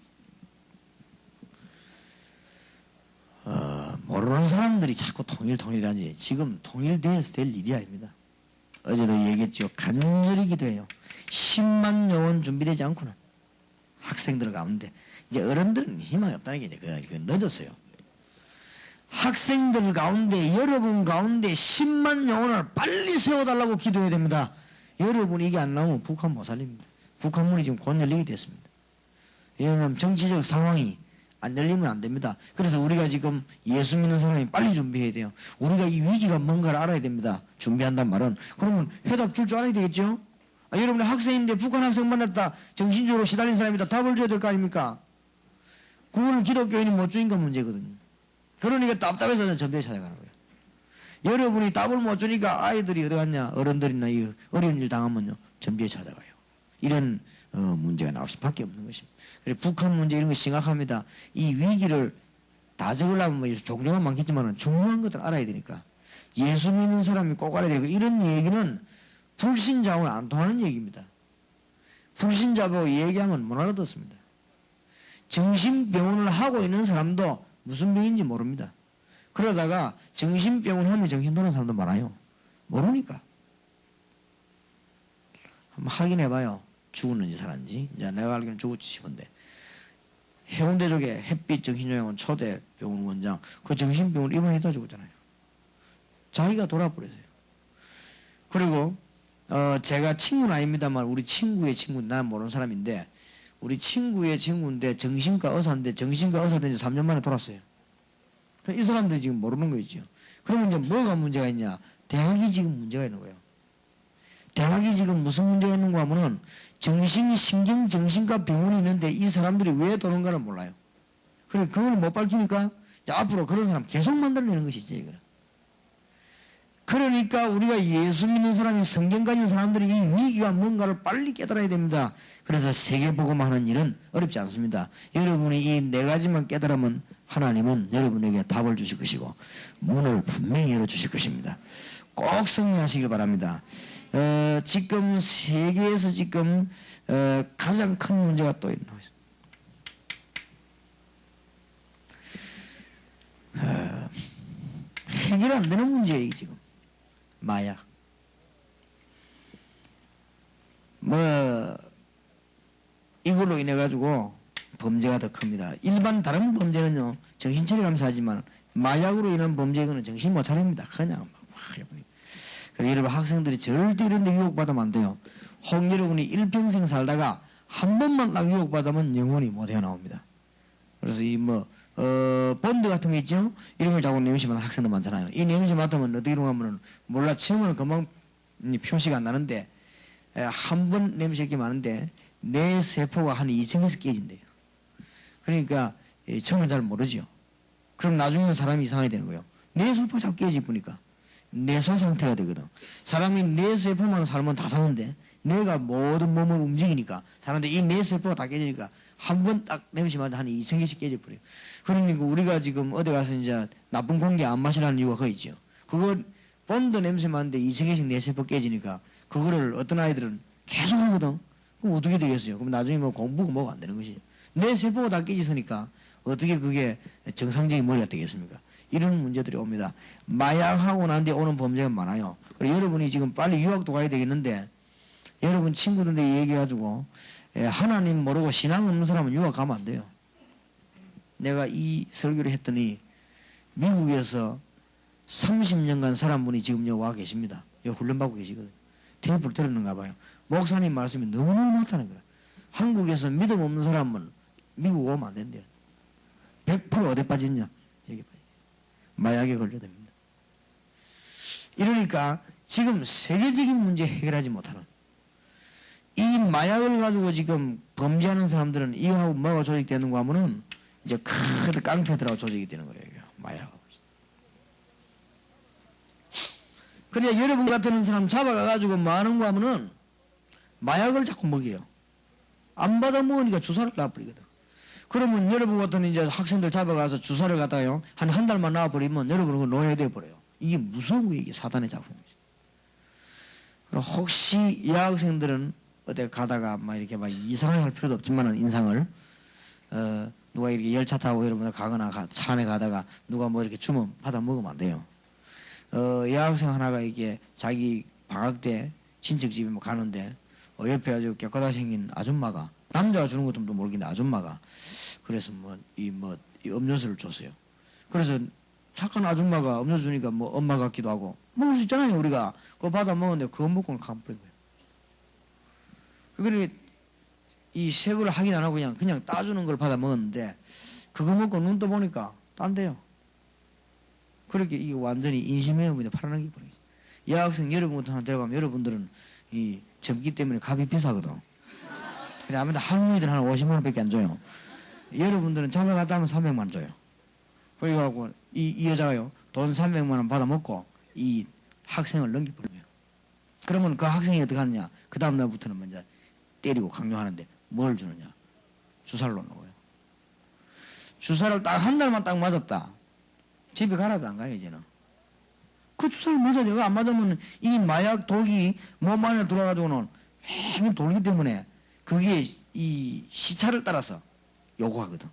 Speaker 2: 모르는 사람들이 자꾸 통일하지. 지금 통일돼서 될 일이 아닙니다. 어제도 얘기했죠. 간절히 기도해요. 10만 요원 준비되지 않고는 학생들 가운데 이제 어른들은 희망이 없다는 게 이제 그 늦었어요. 학생들 가운데 여러분 가운데 10만 요원을 빨리 세워달라고 기도해야 됩니다. 여러분이 이게 안 나오면 북한 못 살립니다. 북한문이 지금 곧 열리게 됐습니다. 왜냐하면 정치적 상황이 안 열리면 안 됩니다. 그래서 우리가 지금 예수 믿는 사람이 빨리 준비해야 돼요. 우리가 이 위기가 뭔가를 알아야 됩니다. 준비한단 말은. 그러면 해답 줄 알아야 되겠죠? 여러분이 학생인데 북한 학생 만났다. 정신적으로 시달린 사람이다. 답을 줘야 될 거 아닙니까? 그거는 기독교인이 못 주니까 문제거든요. 그러니까 답답해서 전도에 찾아가는 거예요. 여러분이 답을 못 주니까 아이들이 어디 갔냐? 어른들이나 이 어려운 일 당하면요. 전도에 찾아가요. 이런 문제가 나올 수밖에 없는 것입니다. 그래서 북한 문제 이런 거 심각합니다. 이 위기를 다 적으려면 뭐 종류가 많겠지만 중요한 것들 알아야 되니까 예수 믿는 사람이 꼭 알아야 되고 이런 얘기는 불신자하고는 안 통하는 얘기입니다. 불신자하고 얘기하면 못 알아듣습니다. 정신병원을 하고 있는 사람도 무슨 병인지 모릅니다. 그러다가 정신병원 하면 정신 도는 사람도 많아요. 모르니까. 한번 확인해봐요. 죽었는지 살았는지. 이제 내가 알기로는 죽었지 싶은데. 해운대 쪽에 햇빛 정신요양원 초대 병원 원장 그 정신병원 입원했다 죽었잖아요. 자기가 돌아버렸어요. 그리고 제가 친구는 아닙니다만 우리 친구의 친구 난 모르는 사람인데 우리 친구의 친구인데 정신과 의사인데 정신과 의사 된 지 3년 만에 돌았어요. 이 사람들이 지금 모르는 거 있죠. 그러면 이제 뭐가 문제가 있냐? 대학이 지금 문제가 있는 거예요. 대학이 지금 무슨 문제가 있는가 하면은 정신과 병원이 있는데 이 사람들이 왜 도는가를 몰라요. 그래, 그걸 못 밝히니까 앞으로 그런 사람 계속 만들어내는 것이지, 이거는. 그러니까 우리가 예수 믿는 사람이 성경 가진 사람들이 이 위기가 뭔가를 빨리 깨달아야 됩니다. 그래서 세계복음하는 일은 어렵지 않습니다. 여러분이 이 네 가지만 깨달으면 하나님은 여러분에게 답을 주실 것이고 문을 분명히 열어주실 것입니다. 꼭 승리하시길 바랍니다. 지금 세계에서 지금 가장 큰 문제가 또 있는 거죠. 해결 안 되는 문제예요, 지금. 마약. 이걸로 인해 가지고 범죄가 더 큽니다. 일반 다른 범죄는요, 정신차려 감사하지만 마약으로 인한 범죄 이거는 정신 못 차립니다. 그냥 막 그래서 여러분 학생들이 절대 이런 데 유혹받으면 안 돼요. 혹 여러분이 일평생 살다가 한 번만 딱 유혹받으면 영원히 못 헤어나옵니다. 그래서 본드 같은 게 있죠? 이런 걸 자꾸 냄새 맡는 학생들 많잖아요. 이 냄새 맡으면 어떻게 하면은 몰라 처음에는 금방 표시가 안 나는데 한 번 냄새 이렇게 많은데 뇌 세포가 한 2층에서 깨진대요. 그러니까 처음엔 잘 모르죠. 그럼 나중에는 사람이 이상하게 되는 거예요. 뇌 세포가 자꾸 깨지니까 뇌소 상태가 되거든. 사람이 뇌세포만 살면 다 사는데 뇌가 모든 몸을 움직이니까 사는데 이 뇌세포가 다 깨지니까 한 번 딱 냄새 맡으면 한 2,000개씩 깨져버려요. 그러니까 우리가 지금 어디 가서 이제 나쁜 공기 안 마시라는 이유가 그거 있죠. 그거 본드 냄새 맡는데 2,000개씩 뇌세포 깨지니까 그거를 어떤 아이들은 계속 하거든. 그럼 어떻게 되겠어요? 그럼 나중에 공부가 뭐가 안 되는 것이죠. 뇌세포가 다 깨졌으니까 어떻게 그게 정상적인 머리가 되겠습니까? 이런 문제들이 옵니다. 마약하고 난 뒤에 오는 범죄가 많아요. 그리고 여러분이 지금 빨리 유학도 가야 되겠는데 여러분 친구들한테 얘기해가지고 하나님 모르고 신앙 없는 사람은 유학 가면 안 돼요. 내가 이 설교를 했더니 미국에서 30년간 살아분이 지금 여기 와 계십니다. 여기 훈련받고 계시거든요. 테이프를 들었는가 봐요. 목사님 말씀이 너무너무 많다는 거예요. 한국에서 믿음 없는 사람은 미국 오면 안 된대요. 100% 어디 빠졌냐? 여기 빠졌냐. 마약에 걸려듭니다. 이러니까 지금 세계적인 문제 해결하지 못하는 이 마약을 가지고 지금 범죄하는 사람들은 이하고 뭐가 조직되는가 하면은 이제 큰 깡패들하고 조직이 되는 거예요. 마약하고. 그러니까 여러분 같은 사람 잡아가가지고 뭐 하는 거 하면은 마약을 자꾸 먹여요. 안 받아 먹으니까 주사를 놔버리거든. 그러면 여러분 같은 이제 학생들 잡아가서 주사를 갖다요. 한 달만 놔버리면 여러분은 그 노예돼 버려요. 이게 무서운 거예요. 이게 사단의 작품이죠. 그럼 혹시 여학생들은 어디 가다가 막 이렇게 막 이상하게 할 필요도 없지만은 인상을 누가 이렇게 열차 타고 여러분 가거나 차 안에 가다가 누가 뭐 이렇게 주면 받아 먹으면 안 돼요. 여학생 하나가 이게 자기 방학 때 친척집에 뭐 가는데 옆에 아주 깨끗하게 생긴 아줌마가 남자가 주는 것도 모르겠는데 아줌마가 그래서 이 음료수를 줬어요. 그래서 착한 아줌마가 음료수 주니까 뭐 엄마 같기도 하고 먹을 수 있잖아요. 우리가 그거 받아 먹었는데 그거 먹고는 가버린 거예요. 그러니 이 세구를 확인 안 하고 그냥 따주는 걸 받아 먹었는데 그거 먹고 눈 떠 보니까 딴데요. 그렇게 이게 완전히 인신매매입니다. 팔아넘기 버리죠. 여학생 여러분부터 하나 데려가면 여러분들은 이 점기 때문에 값이 비싸거든. 근데 아무래도 할머니들 한 50만 원밖에 안 줘요. 여러분들은 잡아갔다 하면 300만 원 줘요. 그래가지고 이 여자가요 돈 300만 원 받아 먹고 이 학생을 넘겨버려요. 그러면 그 학생이 어떻게 하느냐? 그 다음 날부터는 먼저 때리고 강요하는데 뭘 주느냐? 주사를 놓는 거예요. 주사를 딱 한 달만 딱 맞았다. 집에 가라도 안 가요 이제는. 그 주사를 맞아야 돼. 안 맞으면 이 마약 독이 몸 안에 들어가지고는 맹 돌기 때문에 그게 이 시차를 따라서 요구하거든.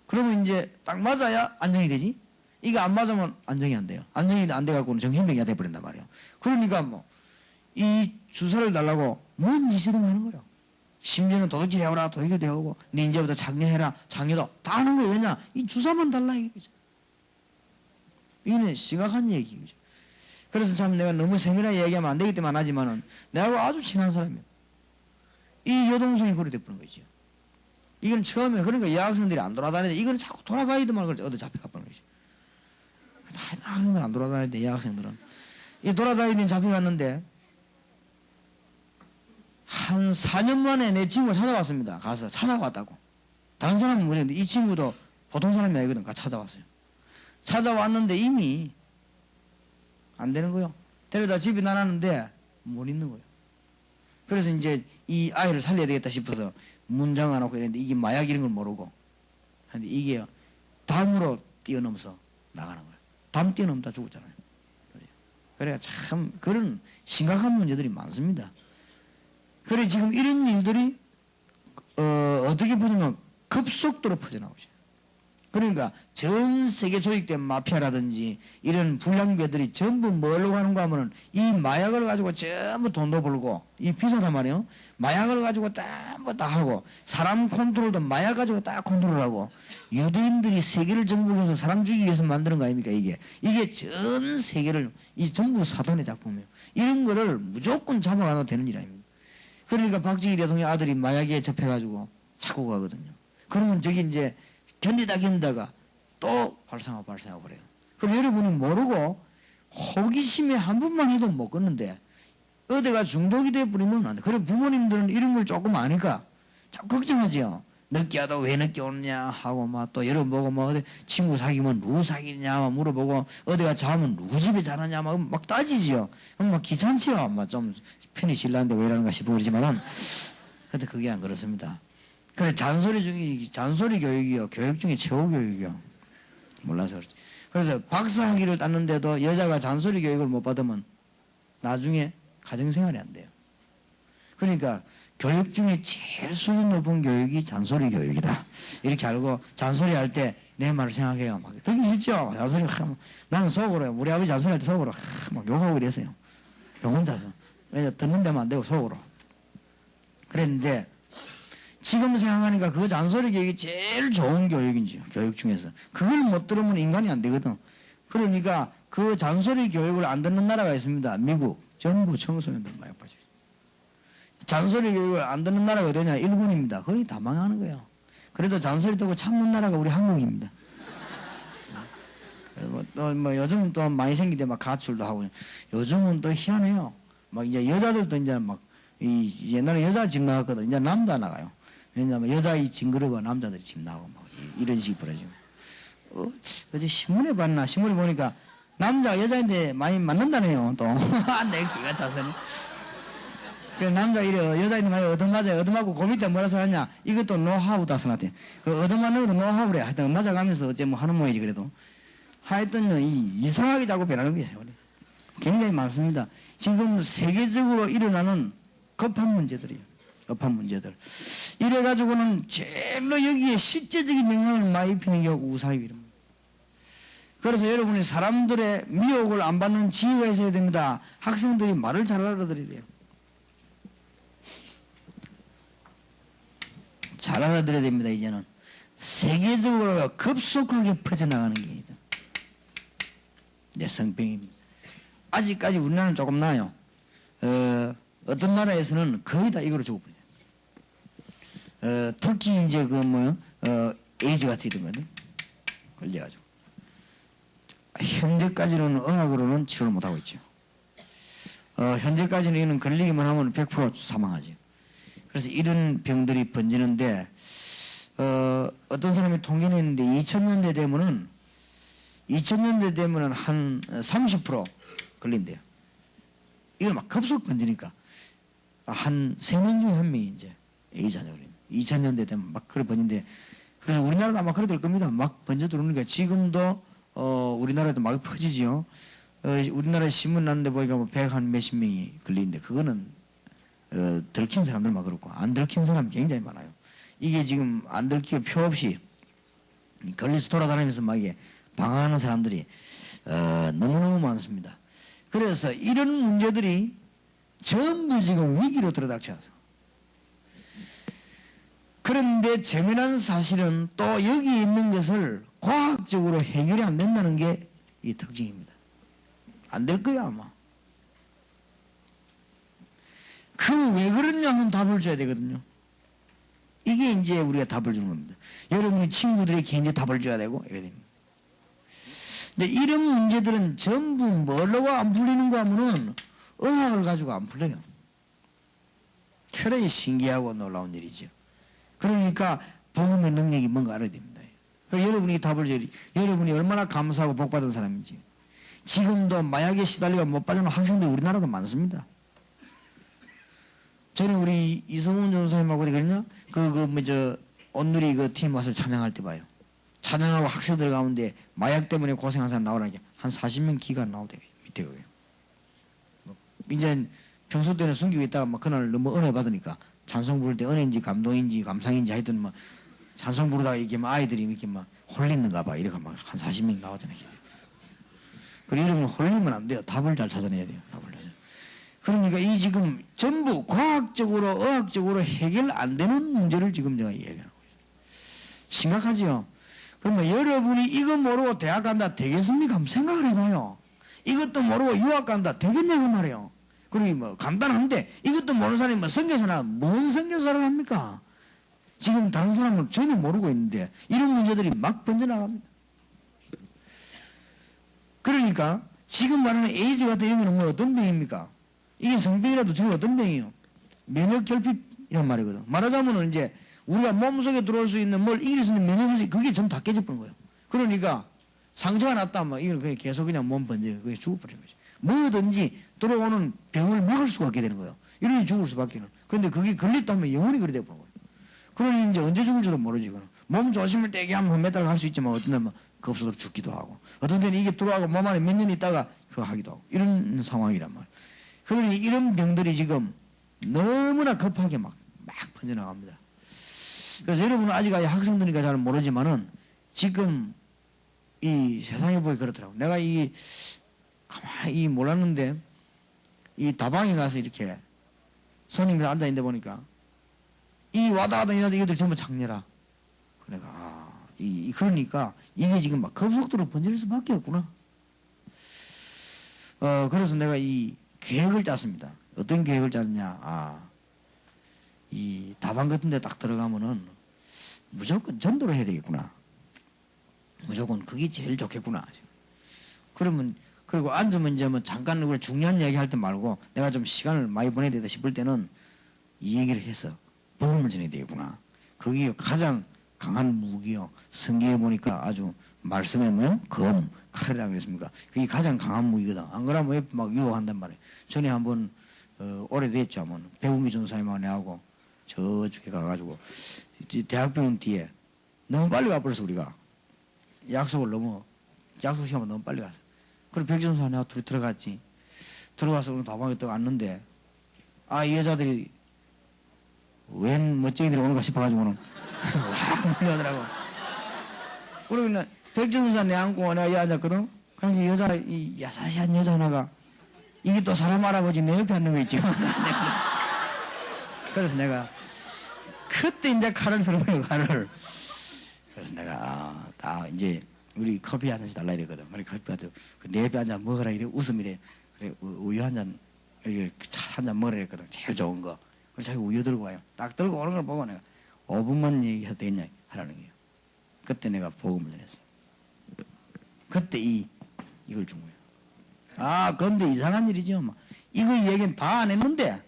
Speaker 2: 그러면 이제 딱 맞아야 안정이 되지. 이거 안 맞으면 안정이 안 돼요. 안정이 안 돼갖고는 정신병이가 돼버린단 말이에요. 그러니까 이 주사를 달라고 뭔 짓이든 하는 거예요. 심지어는 도둑질 해오라 도둑질 해오고 네 이제부터 장려해라 장려도 다 하는 거예요. 왜냐? 이 주사만 달라 이거죠. 이거는 심각한 얘기죠. 그래서 참 내가 너무 세밀하게 얘기하면 안 되기 때문에 안 하지만은 내하고 아주 친한 사람이에요. 이 여동생이 그래 돼버린 거죠. 이건 처음에 그러니까 여학생들이 안 돌아다니는데 이건 자꾸 돌아다니더만 그래서 얻어 잡혀가버린 거죠. 학생들 안 돌아다니는데 여학생들은 이 돌아다니는 잡혀갔는데 한 4년 만에 내 친구가 찾아왔습니다. 가서 찾아왔다고. 다른 사람은 모르겠는데 이 친구도 보통 사람이 아니거든. 찾아왔어요. 찾아왔는데 이미 안 되는 거요. 데려다 집에 놔놨는데 못 있는 거예요. 그래서 이제 이 아이를 살려야 되겠다 싶어서 문 잠가놓고 이랬는데 이게 마약 이런 걸 모르고 근데 이게 담으로 뛰어넘어서 나가는 거예요. 담 뛰어넘다 죽었잖아요. 그래야 참 그런 심각한 문제들이 많습니다. 그래 지금 이런 일들이 어떻게 보면 급속도로 퍼져나오죠. 그러니까 전 세계 조직된 마피아라든지 이런 불량배들이 전부 뭘로 가는가 하면은 이 마약을 가지고 전부 돈도 벌고 이 비싸단 말이에요. 마약을 가지고 전부 다 하고 사람 컨트롤도 마약 가지고 딱 컨트롤하고 유대인들이 세계를 정복해서 사람 죽이기 위해서 만드는 거 아닙니까 이게 전 세계를 이 전부 사단의 작품이에요. 이런 거를 무조건 잡아가도 되는 일 아닙니까? 그러니까 박정희 대통령 아들이 마약에 접해가지고 자꾸 가거든요. 그러면 저기 이제 견디다가 또 발생하고 그래요. 그럼 여러분이 모르고 호기심에 한 번만 해도 못 걷는데 어디가 중독이 돼버리면 안 돼. 그래 부모님들은 이런 걸 조금 아니까 참 걱정하지요. 늦게 와도 왜 늦게 오느냐 하고 막 또 여러분 보고 뭐 어디 친구 사귀면 누구 사귀냐 막 물어보고 어디가 자면 누구 집에 자느냐 막 따지지요. 그럼 막 귀찮지요. 막 좀 편히 실라는데 왜 이러는가 싶어 그러지만은 근데 그게 안 그렇습니다. 그래 잔소리 교육이요. 교육 중에 최고 교육이요. 몰라서 그렇지. 그래서 박사학위를 땄는데도 여자가 잔소리 교육을 못 받으면 나중에 가정생활이 안 돼요. 그러니까 교육 중에 제일 수준 높은 교육이 잔소리 교육이다. 이렇게 알고 잔소리 할 때 내 말을 생각해요. 막 듣기 싫죠? 잔소리 나는 속으로 우리 아버지 잔소리 할 때 속으로 막 욕하고 그랬어요. 욕 혼자서. 왜냐 듣는 데만 안 되고 속으로. 그랬는데 지금 생각하니까 그 잔소리 교육이 제일 좋은 교육인지 교육 중에서 그걸 못 들으면 인간이 안 되거든. 그러니까 그 잔소리 교육을 안 듣는 나라가 있습니다. 미국 전부 청소년들 마약 빠져요. 잔소리 교육을 안 듣는 나라가 어디냐? 일본입니다. 거의 다 망하는 거예요. 그래도 잔소리 듣고 참는 나라가 우리 한국입니다. 뭐 요즘은 또 많이 생기대 막 가출도 하고 요즘은 또 희한해요. 막 이제 여자들도 이제 막 옛날에 여자 집 나갔거든. 이제 남자 나가요. 왜냐면 여자이 징그러워 남자들이 집 나가고 막 이런 식이 벌어지고. 어제 신문에 봤나? 신문에 보니까 남자 여자인데 많이 맞는다네요 또. 내 기가 차서네. 그래 남자 이래 여자인데 많이 얻어맞아요. 얻어맞고 그 밑에 뭐라 써놨냐, 이것도 노하우다 써놨대. 그 얻어맞는 것도 노하우래. 하여튼 맞아가면서 어째 뭐 하는 모양이지. 그래도 하여튼 이상하게 자꾸 변하는 게 있어요. 굉장히 많습니다. 지금 세계적으로 일어나는 급한 문제들이에요. 급한 문제들. 이래가지고는 제일로 여기에 실제적인 영향을 많이 입히는 게 우사입니다. 그래서 여러분이 사람들의 미혹을 안 받는 지혜가 있어야 됩니다. 학생들이 말을 잘 알아들어야 돼요. 잘 알아들어야 됩니다. 이제는 세계적으로 급속하게 퍼져나가는 게 성병입니다. 아직까지 우리나라는 조금 나아요. 어떤 나라에서는 거의 다 이거로 죽어버려요. 특히 이제 에이즈 같은 이런 거는 걸려가지고 현재까지는 의학으로는 치료를 못하고 있죠. 현재까지는 이는 걸리기만 하면 100% 사망하죠. 그래서 이런 병들이 번지는데 어떤 사람이 통계를 했는데 2000년대 되면은 한 30% 걸린대요. 이걸 막 급속 번지니까 한 3명 중에 1명이 이제 에이즈 환자거든요. 2000년대 되면 막 그래 번진데, 그래서 우리나라도 아마 그래 될 겁니다. 막 번져 들어오니까 지금도 우리나라에도 막 퍼지지요. 우리나라에 신문 났는데 보니까 뭐 100 한 몇십 명이 걸리는데, 그거는 들킨 사람들만 그렇고 안 들킨 사람 굉장히 많아요. 이게 지금 안 들키고 표 없이 걸려서 돌아다니면서 막 이게 방황하는 사람들이 너무너무 많습니다. 그래서 이런 문제들이 전부 지금 위기로 들어닥쳐서, 그런데 재미난 사실은 또 여기 있는 것을 과학적으로 해결이 안 된다는 게 이 특징입니다. 안 될 거야 아마. 그 왜 그러냐 하면 답을 줘야 되거든요. 이게 이제 우리가 답을 주는 겁니다. 여러분이 친구들에게 이제 답을 줘야 되고 이래야 됩니다. 근데 이런 문제들은 전부 뭘로 안 풀리는가 하면은 의학을 가지고 안 풀려요. 그래 신기하고 놀라운 일이죠. 그러니까 복음의 능력이 뭔가 알아야 됩니다. 그러니까 여러분이 답을 줘야, 여러분이 얼마나 감사하고 복받은 사람인지. 지금도 마약에 시달리고 못 빠지는 학생들이 우리나라도 많습니다. 저는 우리 이성훈 전사님하고 그러거든요. 온누리 팀 와서 찬양할 때 봐요. 찬양하고 학생들 가운데 마약 때문에 고생한 사람 나오라니까 한 40명 기가 나오대요. 밑에 거예요. 이제 평소 때는 숨기고 있다가 막 그날 너무 은혜 받으니까 찬송 부를 때 은혜인지 감동인지 감상인지 하여튼 뭐 찬송 부르다가 이게 막 아이들이 이렇게 막 홀리는가 봐. 이렇게 막 한 40명 나오잖아요. 그리고 이러면 홀리면 안 돼요. 답을 잘 찾아내야 돼요. 답을 찾아. 그러니까 이 지금 전부 과학적으로 의학적으로 해결 안 되는 문제를 지금 내가 얘기하고 있어요. 심각하지요. 그러면 여러분이 이거 모르고 대학 간다 되겠습니까? 한번 생각을 해봐요. 이것도 모르고 유학 간다 되겠냐고 말이에요. 그리고 뭐 간단한데 이것도 모르는 사람이 뭐 선교사나 뭔 선교사를 합니까? 지금 다른 사람은 전혀 모르고 있는데 이런 문제들이 막 번져나갑니다. 그러니까 지금 말하는 에이즈 같은 경우는 뭐 어떤 병입니까? 이게 성병이라도 주로 어떤 병이에요? 면역결핍이란 말이거든. 말하자면 이제 우리가 몸속에 들어올 수 있는 뭘 이길 수 있는 면역력이 그게 전부 다 깨져버린 거예요. 그러니까 상처가 났다 막 이걸 그냥 계속 그냥 몸 번지고 그게 죽어버리는 거죠. 뭐든지 들어오는 병을 막을 수가 없게 되는 거예요. 이러니 죽을 수밖에는. 근데 그게 걸렸다면 영원히 그래 돼버린 거예요. 그러니 이제 언제 죽을지도 모르지. 몸 조심을 떼게 하면 몇 달 갈 수 있지만 어떤 데는 급속도로 죽기도 하고 어떤 데는 이게 들어가고 몸 안에 몇 년 있다가 그거 하기도 하고 이런 상황이란 말이에요. 그러니 이런 병들이 지금 너무나 급하게 막 번져나갑니다. 그래서 여러분은 아직 학생들이니까 잘 모르지만은 지금 이 세상에 보기 그렇더라고. 내가 가만히 몰랐는데 이 다방에 가서 이렇게 손님들 앉아있는데 보니까 이 와다 가던 이들 전부 장녀라. 그러니까 그러니까 이게 지금 막 급속도로 번질 수밖에 없구나. 그래서 내가 이 계획을 짰습니다. 어떤 계획을 짰느냐. 이 다방 같은 데 딱 들어가면은 무조건 전도를 해야 되겠구나. 무조건 그게 제일 좋겠구나. 그리고 앉으면 이제 뭐 잠깐 그걸 중요한 얘기 할 때 말고 내가 좀 시간을 많이 보내야 되다 싶을 때는 이 얘기를 해서 복음을 전해야 되겠구나. 그게 가장 강한 무기요. 성경에 보니까 아주 말씀에 뭐요? 검, 칼이라고 그랬습니까? 그게 가장 강한 무기거든. 안 그러면 왜 막 유혹한단 말이에요. 전에 한번 오래됐죠. 한번 배웅기 전사님하고 내하고 저쪽에 가가지고 대학병원 뒤에 너무 빨리 가버려서 우리가 약속 시간만 너무 빨리 갔어. 그리고 백전사 내가 둘이 들어갔지. 들어가서 오늘 다방에 또 왔는데 이 여자들이 웬 멋쟁이들이 오는가 싶어가지고는 확 몰려오더라고. 그러고 백전사 내 안고 내가 이 앉았거든. 그러니까 여자, 이 야사시한 여자 하나가 이게 또 사람 할아버지 내 옆에 앉는 거 있지. 그래서 내가 그때 이제 칼을 들어보여 칼을. 그래서 내가 다 이제 우리 커피 한 잔씩 달라 이랬거든. 우리 커피 한 잔, 내 옆에 한 잔 먹어라 이래 웃음이래. 그래 우유 한 잔, 이렇게 한 잔 먹으라 이랬거든. 제일 좋은 거. 그래서 자기 우유 들고 와요. 딱 들고 오는 걸 보고 내가 5분만 얘기해도 되냐 하라는 거예요. 그때 내가 복음을 전했어요. 그때 이걸 준 거예요. 근데 이상한 일이죠. 막. 이걸 얘기는 다 안 했는데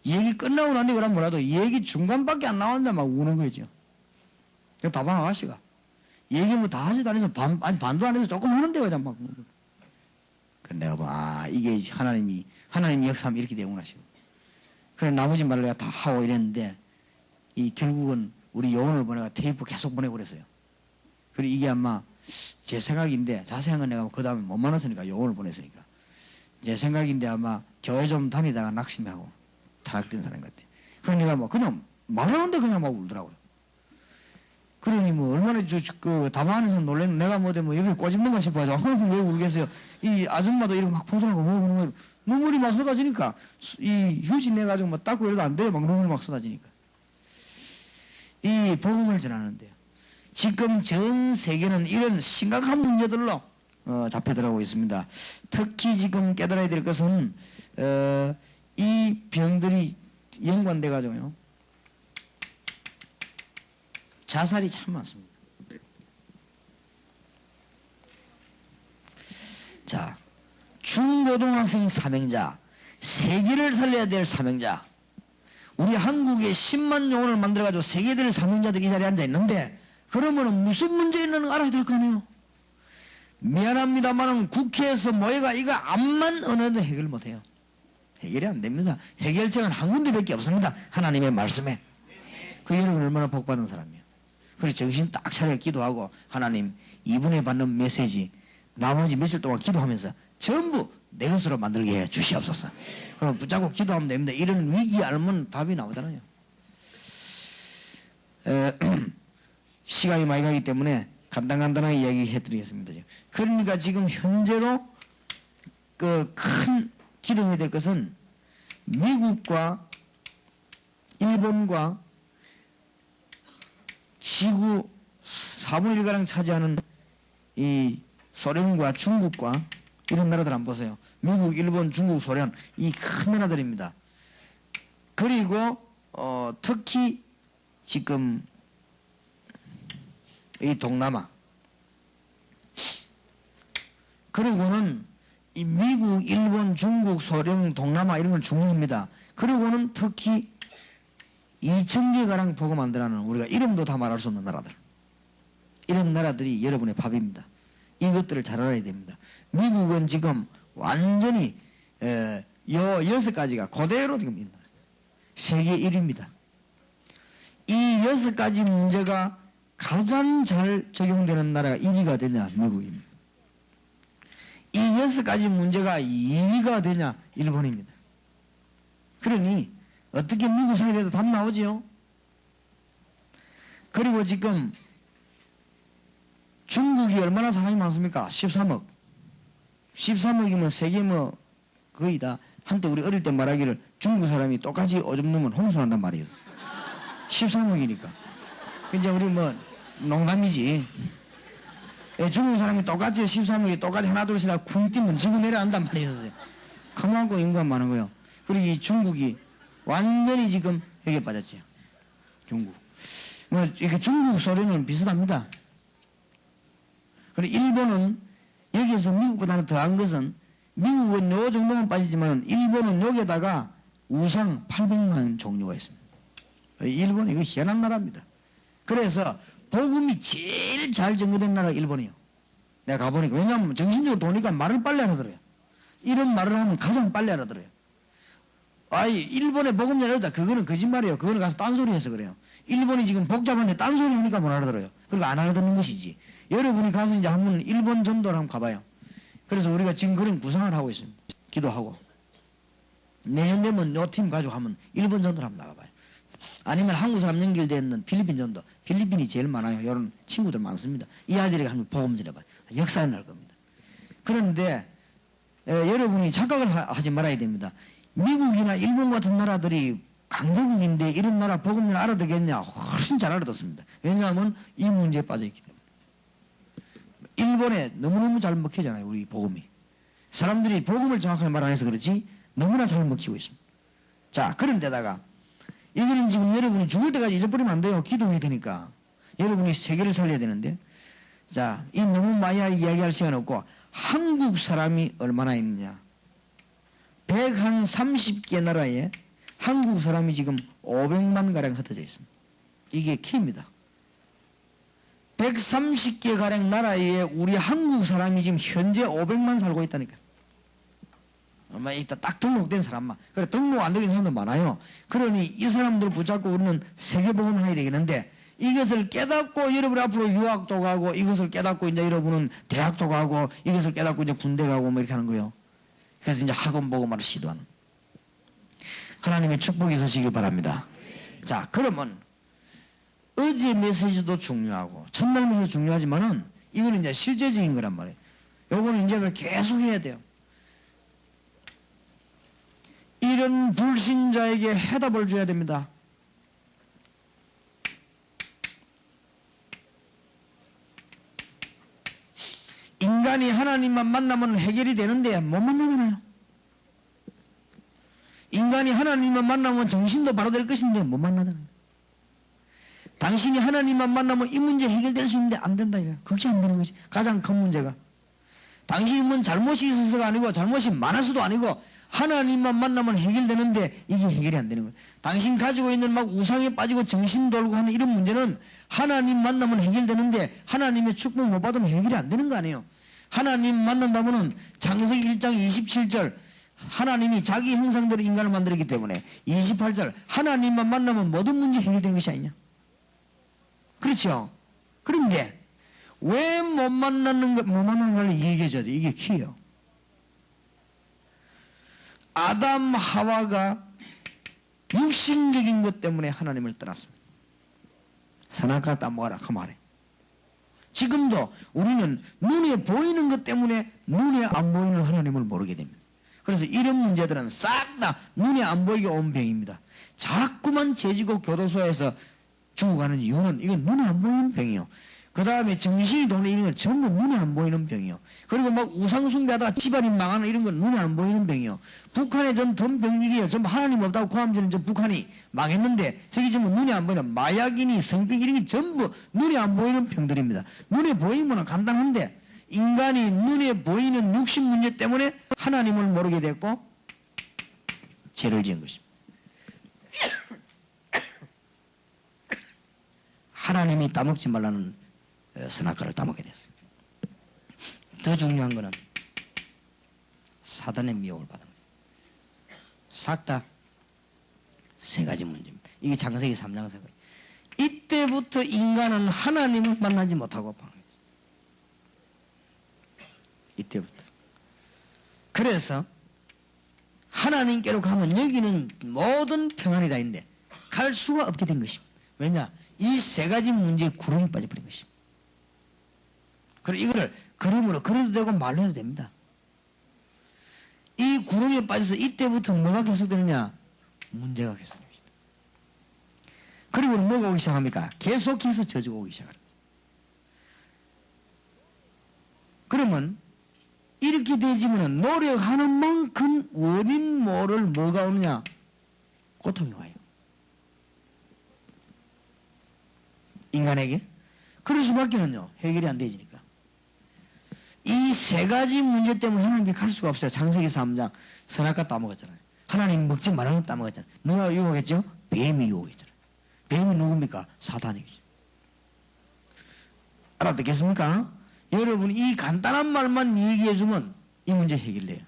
Speaker 2: 얘기 끝나고 나니 그럼 뭐라도 얘기 중간밖에 안 나왔는데 막 우는 거죠. 다방 아가씨가 얘기 뭐 다 하지도 않아서 반도 안 해서 조금 하는데 그냥 막. 그 내가 봐 이게 하나님이 역사하면 이렇게 되구나 싶어. 그래 나머지 말을 내가 다 하고 이랬는데 결국은 우리 요원을 보내가 테이프 계속 보내고 그랬어요. 그리고 이게 아마 제 생각인데 자세한 건 내가 그 다음에 못 만났으니까 요원을 보냈으니까 제 생각인데 아마 교회 좀 다니다가 낙심하고 타락된 사람 같아. 그러니 내가 뭐 그냥 말하는데 그냥 막 울더라고요. 그러니 뭐 얼마나 다방안에서 놀래는 내가 뭐 여기 꼬집는가 싶어서 왜 울겠어요. 이 아줌마도 이렇게 막 보더라고. 뭐 그런 거 눈물이 막 쏟아지니까 이 휴지 내가지고 막 닦고 이래도 안 돼요. 막 눈물이 막 쏟아지니까. 이 복음을 전하는데요. 지금 전 세계는 이런 심각한 문제들로 잡혀들어가고 있습니다. 특히 지금 깨달아야 될 것은 이 병들이 연관돼 가지고요. 자살이 참 많습니다. 자, 중고등학생 사명자, 세계를 살려야 될 사명자. 우리 한국에 10만 요원을 만들어가지고 세계들 사명자들이 이 자리에 앉아 있는데, 그러면은 무슨 문제 있는지 알아야 될 거 아니에요? 미안합니다만은 국회에서 모여가 이거 암만 언어도 해결 못해요. 해결이 안 됩니다. 해결책은 한 군데밖에 없습니다. 하나님의 말씀에. 그 여러분 얼마나 복받은 사람이에요. 그래서 정신 딱 차려 기도하고 하나님 이분에 받는 메시지 나머지 며칠 동안 기도하면서 전부 내 것으로 만들게 해 주시옵소서. 그럼 붙잡고 기도하면 됩니다. 이런 위기 알면 답이 나오잖아요. 시간이 많이 가기 때문에 간단하게 이야기해 드리겠습니다. 그러니까 지금 현재로 큰 기도해야 될 것은 미국과 일본과 지구 4분의 1가량 차지하는 이 소련과 중국과 이런 나라들 한번 보세요. 미국, 일본, 중국, 소련 이 큰 나라들입니다. 그리고 특히 지금 이 동남아 그리고는 이 미국, 일본, 중국, 소련, 동남아 이런 건 중요합니다. 그리고는 특히 2,000개 가량 보고 만들어는 우리가 이름도 다 말할 수 없는 나라들. 이런 나라들이 여러분의 밥입니다. 이것들을 잘 알아야 됩니다. 미국은 지금 완전히 요 6가지가 그대로 지금 있는 나라입니다. 세계 1위입니다. 이 6가지 문제가 가장 잘 적용되는 나라가 1위가 되냐 미국입니다. 이 6가지 문제가 2위가 되냐 일본입니다. 그러니 어떻게 미국 생각해도 답 나오지요? 그리고 지금 중국이 얼마나 사람이 많습니까? 13억. 13억이면 세계 뭐 거의 다 한때 우리 어릴 때 말하기를 중국 사람이 똑같이 오줌 누면 홍수한단 말이에요. 13억이니까. 이제 우리 뭐 농담이지. 중국 사람이 똑같이 13억이 똑같이 하나 둘씩 다 쿵 뛰면 지구 내려앉단 말이에요. 가만고 인구가 많은 거예요. 그리고 이 중국이 완전히 지금 여기에 빠졌죠. 중국. 뭐 이렇게 중국 소련은 비슷합니다. 그리고 일본은 여기에서 미국보다는 더한 것은 미국은 요 정도만 빠지지만 일본은 여기에다가 우상 800만 종류가 있습니다. 일본 이거 희한한 나라입니다. 그래서 복음이 제일 잘 전거된 나라가 일본이에요. 내가 가보니까. 왜냐하면 정신적으로 도니까 말을 빨리 알아들어요. 이런 말을 하면 가장 빨리 알아들어요. 아이, 일본에 복음 열렸다. 그거는 거짓말이에요. 그거는 가서 딴소리 해서 그래요. 일본이 지금 복잡한데 딴소리 하니까 못 알아들어요. 그리고 안 알아듣는 것이지. 여러분이 가서 이제 한번 일본 전도를 한번 가봐요. 그래서 우리가 지금 그런 구상을 하고 있습니다. 기도하고. 내년 되면 요 팀 가지고 한번 일본 전도를 한번 나가봐요. 아니면 한국 사람 연결되어 있는 필리핀 전도. 필리핀이 제일 많아요. 이런 친구들 많습니다. 이 아이들에게 한번 복음 전해봐요. 역사에 날 겁니다. 그런데 여러분이 착각을 하지 말아야 됩니다. 미국이나 일본 같은 나라들이 강대국인데 이런 나라 복음을 알아듣겠냐? 훨씬 잘 알아듣습니다. 왜냐하면 이 문제에 빠져있기 때문에. 일본에 너무너무 잘 먹히잖아요. 우리 복음이. 사람들이 복음을 정확하게 말 안 해서 그렇지 너무나 잘 먹히고 있습니다. 자, 그런데다가 이거는 지금 여러분이 죽을 때까지 잊어버리면 안 돼요. 기도해야 되니까. 여러분이 세계를 살려야 되는데. 자, 이 너무 많이 이야기할 시간 없고 한국 사람이 얼마나 있느냐. 130개 나라에 한국 사람이 지금 500만 가량 흩어져 있습니다. 이게 키입니다. 130개 가량 나라에 우리 한국 사람이 지금 현재 500만 살고 있다니까. 아마 이따 딱 등록된 사람만. 그래, 등록 안 되는 사람도 많아요. 그러니 이 사람들 붙잡고 우리는 세계복음을 해야 되겠는데 이것을 깨닫고 여러분 앞으로 유학도 가고 이것을 깨닫고 이제 여러분은 대학도 가고 이것을 깨닫고 이제 군대 가고 뭐 이렇게 하는 거예요. 그래서 이제 학원 복음화를 시도하는. 하나님의 축복이 있으시길 바랍니다. 자, 그러면 어제 메시지도 중요하고 첫날 메시지도 중요하지만은 이거는 이제 실제적인 거란 말이에요. 요거는 이제 계속 해야 돼요. 이런 불신자에게 해답을 줘야 됩니다. 인간이 하나님만 만나면 해결이 되는데 못 만나잖아요. 인간이 하나님만 만나면 정신도 바로 될 것인데 못 만나잖아요. 당신이 하나님만 만나면 이 문제 해결될 수 있는데 안 된다 이거야. 그게 안 되는 것이 가장 큰 문제가. 당신이 뭔 잘못이 있어서가 아니고 잘못이 많아서도 아니고 하나님만 만나면 해결되는데 이게 해결이 안 되는 거예요. 당신 가지고 있는 막 우상에 빠지고 정신 돌고 하는 이런 문제는 하나님 만나면 해결되는데 하나님의 축복 못 받으면 해결이 안 되는 거 아니에요. 하나님 만난다면은 창세기 1장 27절 하나님이 자기 형상대로 인간을 만들었기 때문에 28절 하나님만 만나면 모든 문제 해결되는 것이 아니냐. 그렇죠. 그런데 왜 못 만나는 걸 얘기해줘야 돼. 이게 키예요. 아담 하와가 육신적인 것 때문에 하나님을 떠났습니다. 선악과 따먹어라 그 말에. 지금도 우리는 눈에 보이는 것 때문에 눈에 안 보이는 하나님을 모르게 됩니다. 그래서 이런 문제들은 싹 다 눈에 안 보이게 온 병입니다. 자꾸만 재지고 교도소에서 죽어가는 이유는 이건 눈에 안 보이는 병이요. 그 다음에 정신이 도는 건 전부 눈에 안 보이는 병이요. 그리고 막 우상숭배하다가 집안이 망하는 이런 건 눈에 안 보이는 병이요. 북한에 전 병이기요. 전부 하나님 없다고 고함지는 전 북한이 망했는데 저기 전부 눈에 안 보이는 마약이니 성병 이런 게 전부 눈에 안 보이는 병들입니다. 눈에 보이면 간단한데 인간이 눈에 보이는 육신 문제 때문에 하나님을 모르게 됐고 죄를 지은 것입니다. 하나님이 따먹지 말라는 선악과를 따먹게 됐어요. 더 중요한 거는 사단의 미혹을 받은 거예요. 싹 다 세 가지 문제입니다. 이게 창세기 3장 4절. 이때부터 인간은 하나님을 만나지 못하고 방황했어요. 이때부터. 그래서 하나님께로 가면 여기는 모든 평안이 다 있는데 갈 수가 없게 된 것입니다. 왜냐? 이 세 가지 문제에 구름이 빠져버린 것입니다. 그리고 이거를 그림으로 그려도 되고 말로 해도 됩니다. 이 구름에 빠져서 이때부터 뭐가 계속되느냐? 문제가 계속됩니다. 그리고 뭐가 오기 시작합니까? 계속해서 저주가 오기 시작합니다. 그러면 이렇게 되지면 노력하는 만큼 원인 모를 뭐가 오느냐? 고통이 와요. 인간에게. 그럴 수밖에는요. 해결이 안 되지니까. 이 세 가지 문제 때문에 하나님께 갈 수가 없어요. 창세기 3장 선악과 따먹었잖아요. 하나님 먹지 말라는 거 따먹었잖아요. 누가 유혹했죠? 뱀이 유혹했잖아요. 뱀이 누굽니까? 사단이죠. 알아듣겠습니까? 여러분 이 간단한 말만 얘기해주면 이 문제 해결돼요.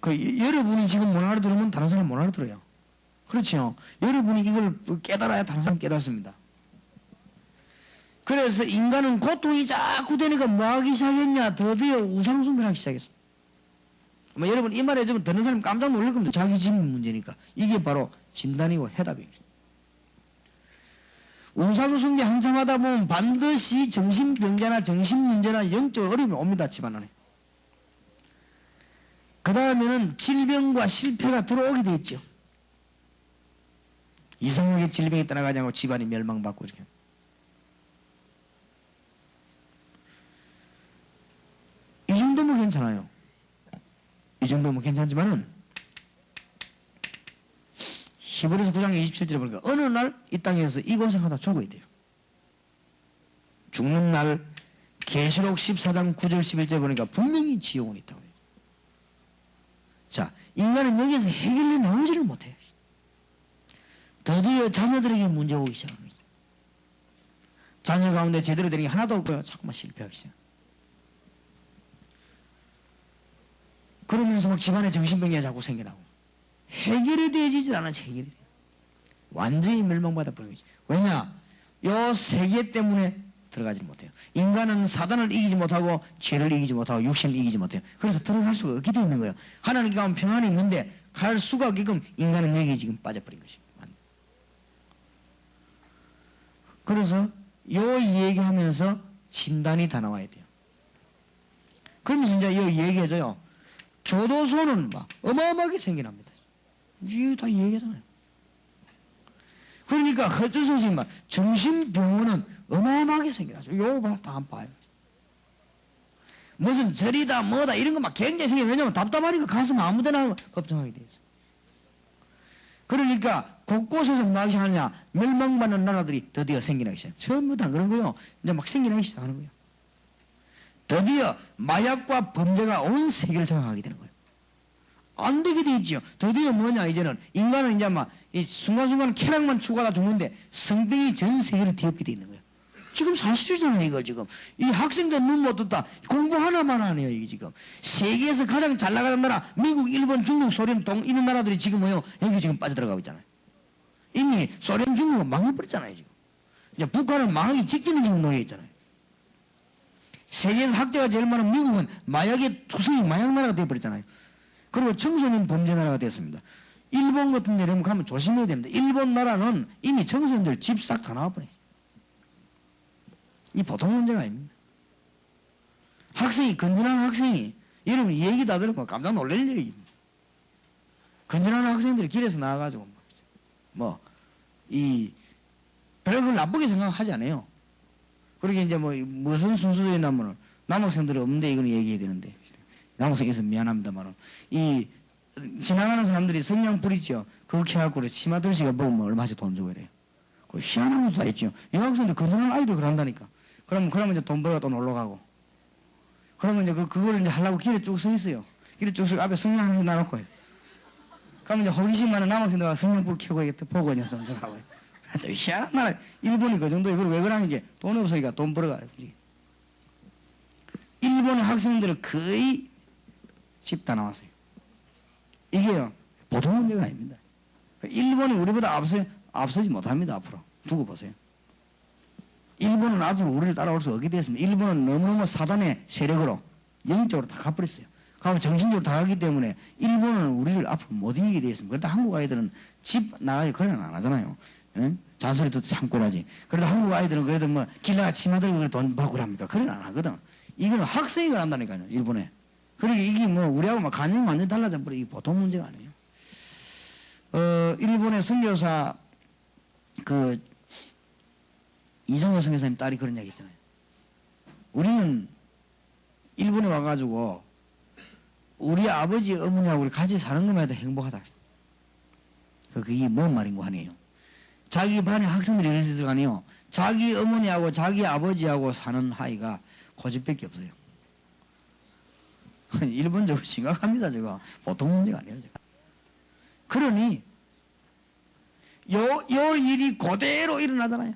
Speaker 2: 여러분이 지금 못 알아들으면 다른 사람 못 알아들어요. 그렇죠? 여러분이 이걸 깨달아야 다른 사람 깨닫습니다. 그래서 인간은 고통이 자꾸 되니까 뭐 하기 시작했냐? 드디어 우상숭배하기 시작했습니다. 뭐 여러분 이 말 해주면 듣는 사람 깜짝 놀랄 겁니다. 자기 질문 문제니까. 이게 바로 진단이고 해답입니다. 우상숭배 한참 하다 보면 반드시 정신병자나 정신문제나 영적 어려움이 옵니다. 집안 안에. 그 다음에는 질병과 실패가 들어오게 돼 있죠. 이상하게 질병이 떠나가지 않고 집안이 멸망받고 이렇게. 이 정도면 괜찮아요. 이 정도면 괜찮지만은 히브리서 9장 27절에 보니까 어느 날 이 땅에서 이 고생하다 죽어야 돼요. 죽는 날 계시록 14장 9절 11절에 보니까 분명히 지옥은 있다고 해요. 자, 인간은 여기에서 해결을 나오지를 못해요. 드디어 자녀들에게 문제가 오기 시작합니다. 자녀 가운데 제대로 되는 게 하나도 없고요. 자꾸만 실패하기 시작. 그러면서 막 집안에 정신병리가 자꾸 생겨나고 해결이 되어지질 않아. 해결이 완전히 멸망받아 버린 거지. 왜냐? 요 세계 때문에 들어가지 못해요. 인간은 사단을 이기지 못하고 죄를 이기지 못하고 육신을 이기지 못해요. 그래서 들어갈 수가 없게 되어 있는 거예요. 하나님께 가면 평안이 있는데 갈 수가 없게끔 인간은 여기 지금 빠져버린 것입니다. 그래서 요 얘기하면서 진단이 다 나와야 돼요. 그러면서 이제 요 얘기해줘요. 교도소는 막 어마어마하게 생겨납니다. 이게 다 얘기하잖아요. 그러니까 어쩔 수 없이 막 정신병원은 어마어마하게 생겨나죠. 요거 다 안 봐요. 무슨 절이다 뭐다 이런 거 막 굉장히 생겨요. 왜냐면 답답하니까 가슴 아무데나 걱정하게 돼 있어요. 그러니까 곳곳에서 뭐 하기 시작하느냐. 멸망받는 나라들이 드디어 생기기 시작해요. 처음부터 안 그런 거예요. 이제 막 생기기 시작하는 거예요. 드디어 마약과 범죄가 온 세계를 장악하게 되는 거예요. 안 되게 돼 있지요. 드디어 뭐냐 이제는 인간은 이제 막 이 순간순간 쾌락만 추구하다 죽는데 성병이 전 세계를 뒤엎게 돼 있는 거예요. 지금 사실이잖아요 이거 지금. 이 학생들 눈 못 떴다. 공부 하나만 하네요 이게 지금. 세계에서 가장 잘 나가는 나라 미국, 일본, 중국, 소련, 이런 나라들이 지금 뭐요 여기 지금 빠져들어가고 있잖아요. 이미 소련, 중국은 망해버렸잖아요 지금. 이제 북한은 망하기 직전에 지금 놓여 있잖아요. 세계에서 학자가 제일 많은 미국은 마약의 투성이 마약 나라가 되어버렸잖아요. 그리고 청소년 범죄 나라가 됐습니다. 일본 같은 데는 가면 조심해야 됩니다. 일본 나라는 이미 청소년들 집 싹 다 나와버려요. 이 보통 문제가 아닙니다. 학생이, 건전한 학생이, 여러분 이 얘기 다 들으면 깜짝 놀랄 얘기입니다. 건전한 학생들이 길에서 나와가지고, 별걸 나쁘게 생각하지 않아요. 그러게 이제 무슨 순수도에 나면 남학생들이 없는데 이건 얘기해야 되는데. 남학생에서 미안합니다만, 지나가는 사람들이 성냥 뿌리죠. 그거 해갖고 치마 들씨가 먹으면 얼마씩 돈 주고 이래요. 그 희한한 것도 다 있죠. 여학생들 건전한 아이들 그런다니까. 그러면 이제 돈 벌어 또 놀러 가고. 그러면 이제 그걸 이제 하려고 길에 쭉 서 있어요. 길에 쭉 서 앞에 성냥 하나 놔놓고. 그러면 이제 호기심 많은 남학생들과 성냥불 켜고 이렇게 보고 이제 점점하고. 좀 희한한 나라. 일본이 그 정도에. 그걸 왜 그러는 게 돈이 없으니까 돈 벌어가요. 일본의 학생들은 거의 집 다 나왔어요. 이게요, 보통 문제가 아닙니다. 일본이 우리보다 앞서지 못합니다, 앞으로. 두고 보세요. 일본은 앞으로 우리를 따라올 수 없게 됐습니다. 일본은 너무너무 사단의 세력으로 영적으로 다 가버렸어요. 가고 정신적으로 다 가기 때문에 일본은 우리를 앞으로 못 이기게 되었습니다. 그런데 한국 아이들은 집 나가기 그런 안 하잖아요. 응? 잔소리도 참고 하지. 그래도 한국 아이들은 그래도 길 나가 치마 들고 돈 받고 합니까? 그런 안 하거든. 이거는 학생이 그런다니까요, 일본에. 그러니까 이게 우리하고 관념이 완전히 달라져 버려. 이게 보통 문제가 아니에요. 일본의 선교사, 이성호 선교사님 딸이 그런 얘기 있잖아요. 우리는 일본에 와가지고, 우리 아버지, 어머니하고 우리 같이 사는 것만 해도 행복하다. 그게 뭔 말인고 하네요. 자기 반에 학생들이 이래서 들어가네요. 자기 어머니하고 자기 아버지하고 사는 아이가 고집밖에 없어요. 일본적으로 심각합니다, 저거. 보통 문제가 아니에요, 저거. 그러니, 요 일이 그대로 일어나잖아요.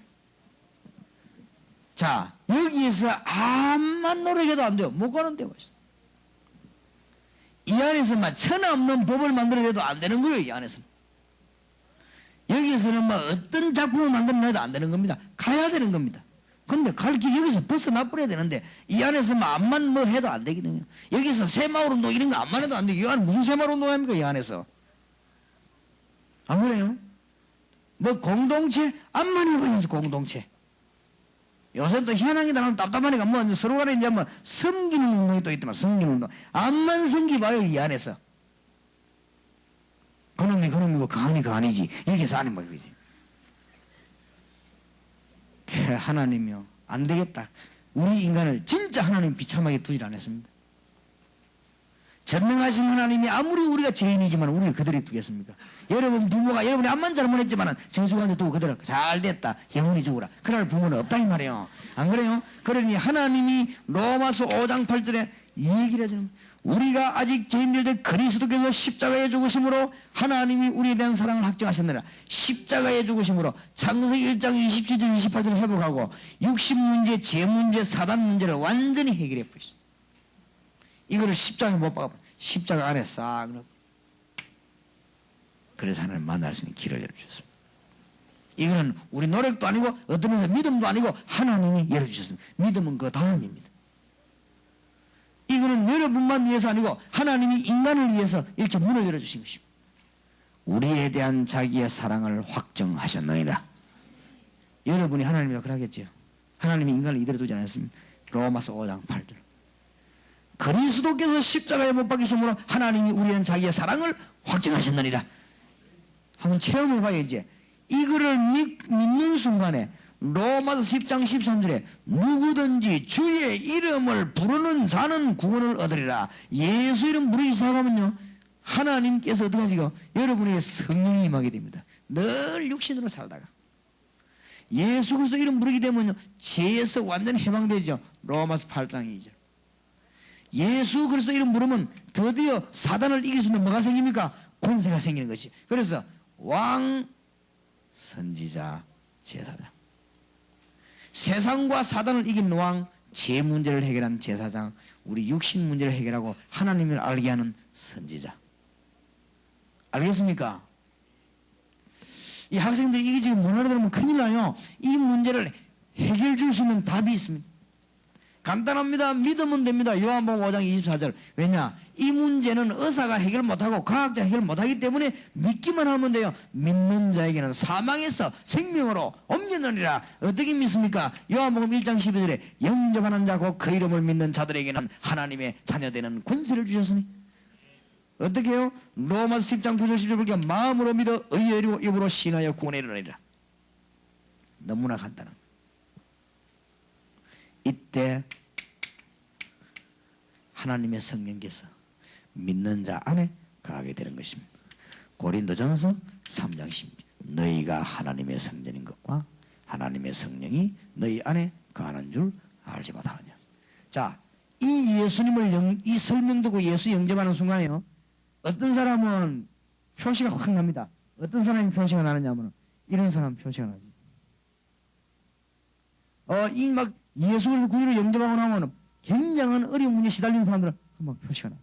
Speaker 2: 자, 여기에서 암만 노력해도 안 돼요. 못 가는 데가 있어요. 이 안에서만 천하 없는 법을 만들어내도 안 되는 거예요. 이 안에서는. 여기서는 뭐 어떤 작품을 만들어내도 안 되는 겁니다. 가야 되는 겁니다. 근데 갈 길 여기서 벗어나 버려야 되는데 이 안에서 뭐 암만 뭐 해도 안 되거든요. 여기서 새마을 운동 이런 거 암만 해도 안 돼요. 이 안에 무슨 새마을 운동 합니까? 이 안에서. 안 그래요? 뭐 공동체 암만 해봐야지 공동체. 요새 또 희한하게 나가면 답답하니까 뭐 서로 간에 이제 뭐 섬기는 운동이 또 있더만 섬기는 운동. 암만 섬기봐요 이 안에서. 그놈이 그놈이고 그안이 그안이지 이렇게 해서 아닌 거지. 하나님이요 안 되겠다. 우리 인간을 진짜 하나님 비참하게 두질 않았습니다. 전능하신 하나님이 아무리 우리가 죄인이지만 우리를 그대로 두겠습니까? 여러분 부모가 여러분이 암만 잘못했지만 저주한테 두고 그대로 잘됐다 영원히 죽으라 그럴 부모는 없다 이 말이에요. 안 그래요? 그러니 하나님이 로마서 5장 8절에 이 얘기를 해주는 우리가 아직 죄인들 때 그리스도께서 십자가에 죽으심으로 하나님이 우리에 대한 사랑을 확정하셨느라 십자가에 죽으심으로 창세기 1장 27절 28절을 회복하고 육신 문제, 죄 문제, 사단 문제를 완전히 해결해 버렸어요. 이거를 십자가에 못 박아 십자가 안에 싹 넣고 그래서 하나님 만날 수 있는 길을 열어주셨습니다. 이거는 우리 노력도 아니고 어떤 면에서 믿음도 아니고 하나님이 열어주셨습니다. 믿음은 그 다음입니다. 이거는 여러분만 위해서 아니고 하나님이 인간을 위해서 이렇게 문을 열어주신 것입니다. 우리에 대한 자기의 사랑을 확정하셨느니라. 여러분이 하나님이라 그러겠지요. 하나님이 인간을 이대로 두지 않았습니다. 로마서 5장 8절. 그리스도께서 십자가에 못 박히심으로 하나님이 우리는 자기의 사랑을 확정하셨느니라. 한번 체험해 봐야지. 이거를 믿는 순간에 로마서 10장 13절에 누구든지 주의 이름을 부르는 자는 구원을 얻으리라. 예수 이름 부르기 시작하면요 하나님께서 어떻게 하시고 여러분에게 성령이 임하게 됩니다. 늘 육신으로 살다가 예수 그리스도 이름 부르게 되면요 죄에서 완전히 해방되죠. 로마서 8장 2절. 예수 그리스도 이름 부르면 드디어 사단을 이길 수 있는 뭐가 생깁니까? 권세가 생기는 것이. 그래서 왕, 선지자, 제사장. 세상과 사단을 이긴 왕, 죄 문제를 해결한 제사장, 우리 육신 문제를 해결하고 하나님을 알게 하는 선지자. 알겠습니까? 이 학생들이 이게 지금 못 알아들으면 큰일 나요. 이 문제를 해결해 줄 수 있는 답이 있습니다. 간단합니다. 믿으면 됩니다. 요한복음 5장 24절. 왜냐? 이 문제는 의사가 해결 못하고 과학자 해결 못하기 때문에 믿기만 하면 돼요. 믿는 자에게는 사망에서 생명으로 옮겨놓으리라. 어떻게 믿습니까? 요한복음 1장 12절에 영접하는 자고 그 이름을 믿는 자들에게는 하나님의 자녀되는 권세를 주셨으니 어떻게 해요? 로마서 10장 9절 10절 보니까 마음으로 믿어 의에 이르고 입으로 신하여 구원에 이르느니라. 너무나 간단합니다. 이때 하나님의 성령께서 믿는 자 안에 거하게 되는 것입니다. 고린도전서 3장 10절. 너희가 하나님의 성전인 것과 하나님의 성령이 너희 안에 거하는 줄 알지 못하느냐. 자, 이 예수님을 이 설명 듣고 예수 영접하는 순간에요. 어떤 사람은 표시가 확 납니다. 어떤 사람이 표시가 나느냐면 이런 사람 표시가 나지. 이 막 예수를 구주로 영접하고 나면 굉장한 어려운 문제에 시달리는 사람들은 막 표시가 나지.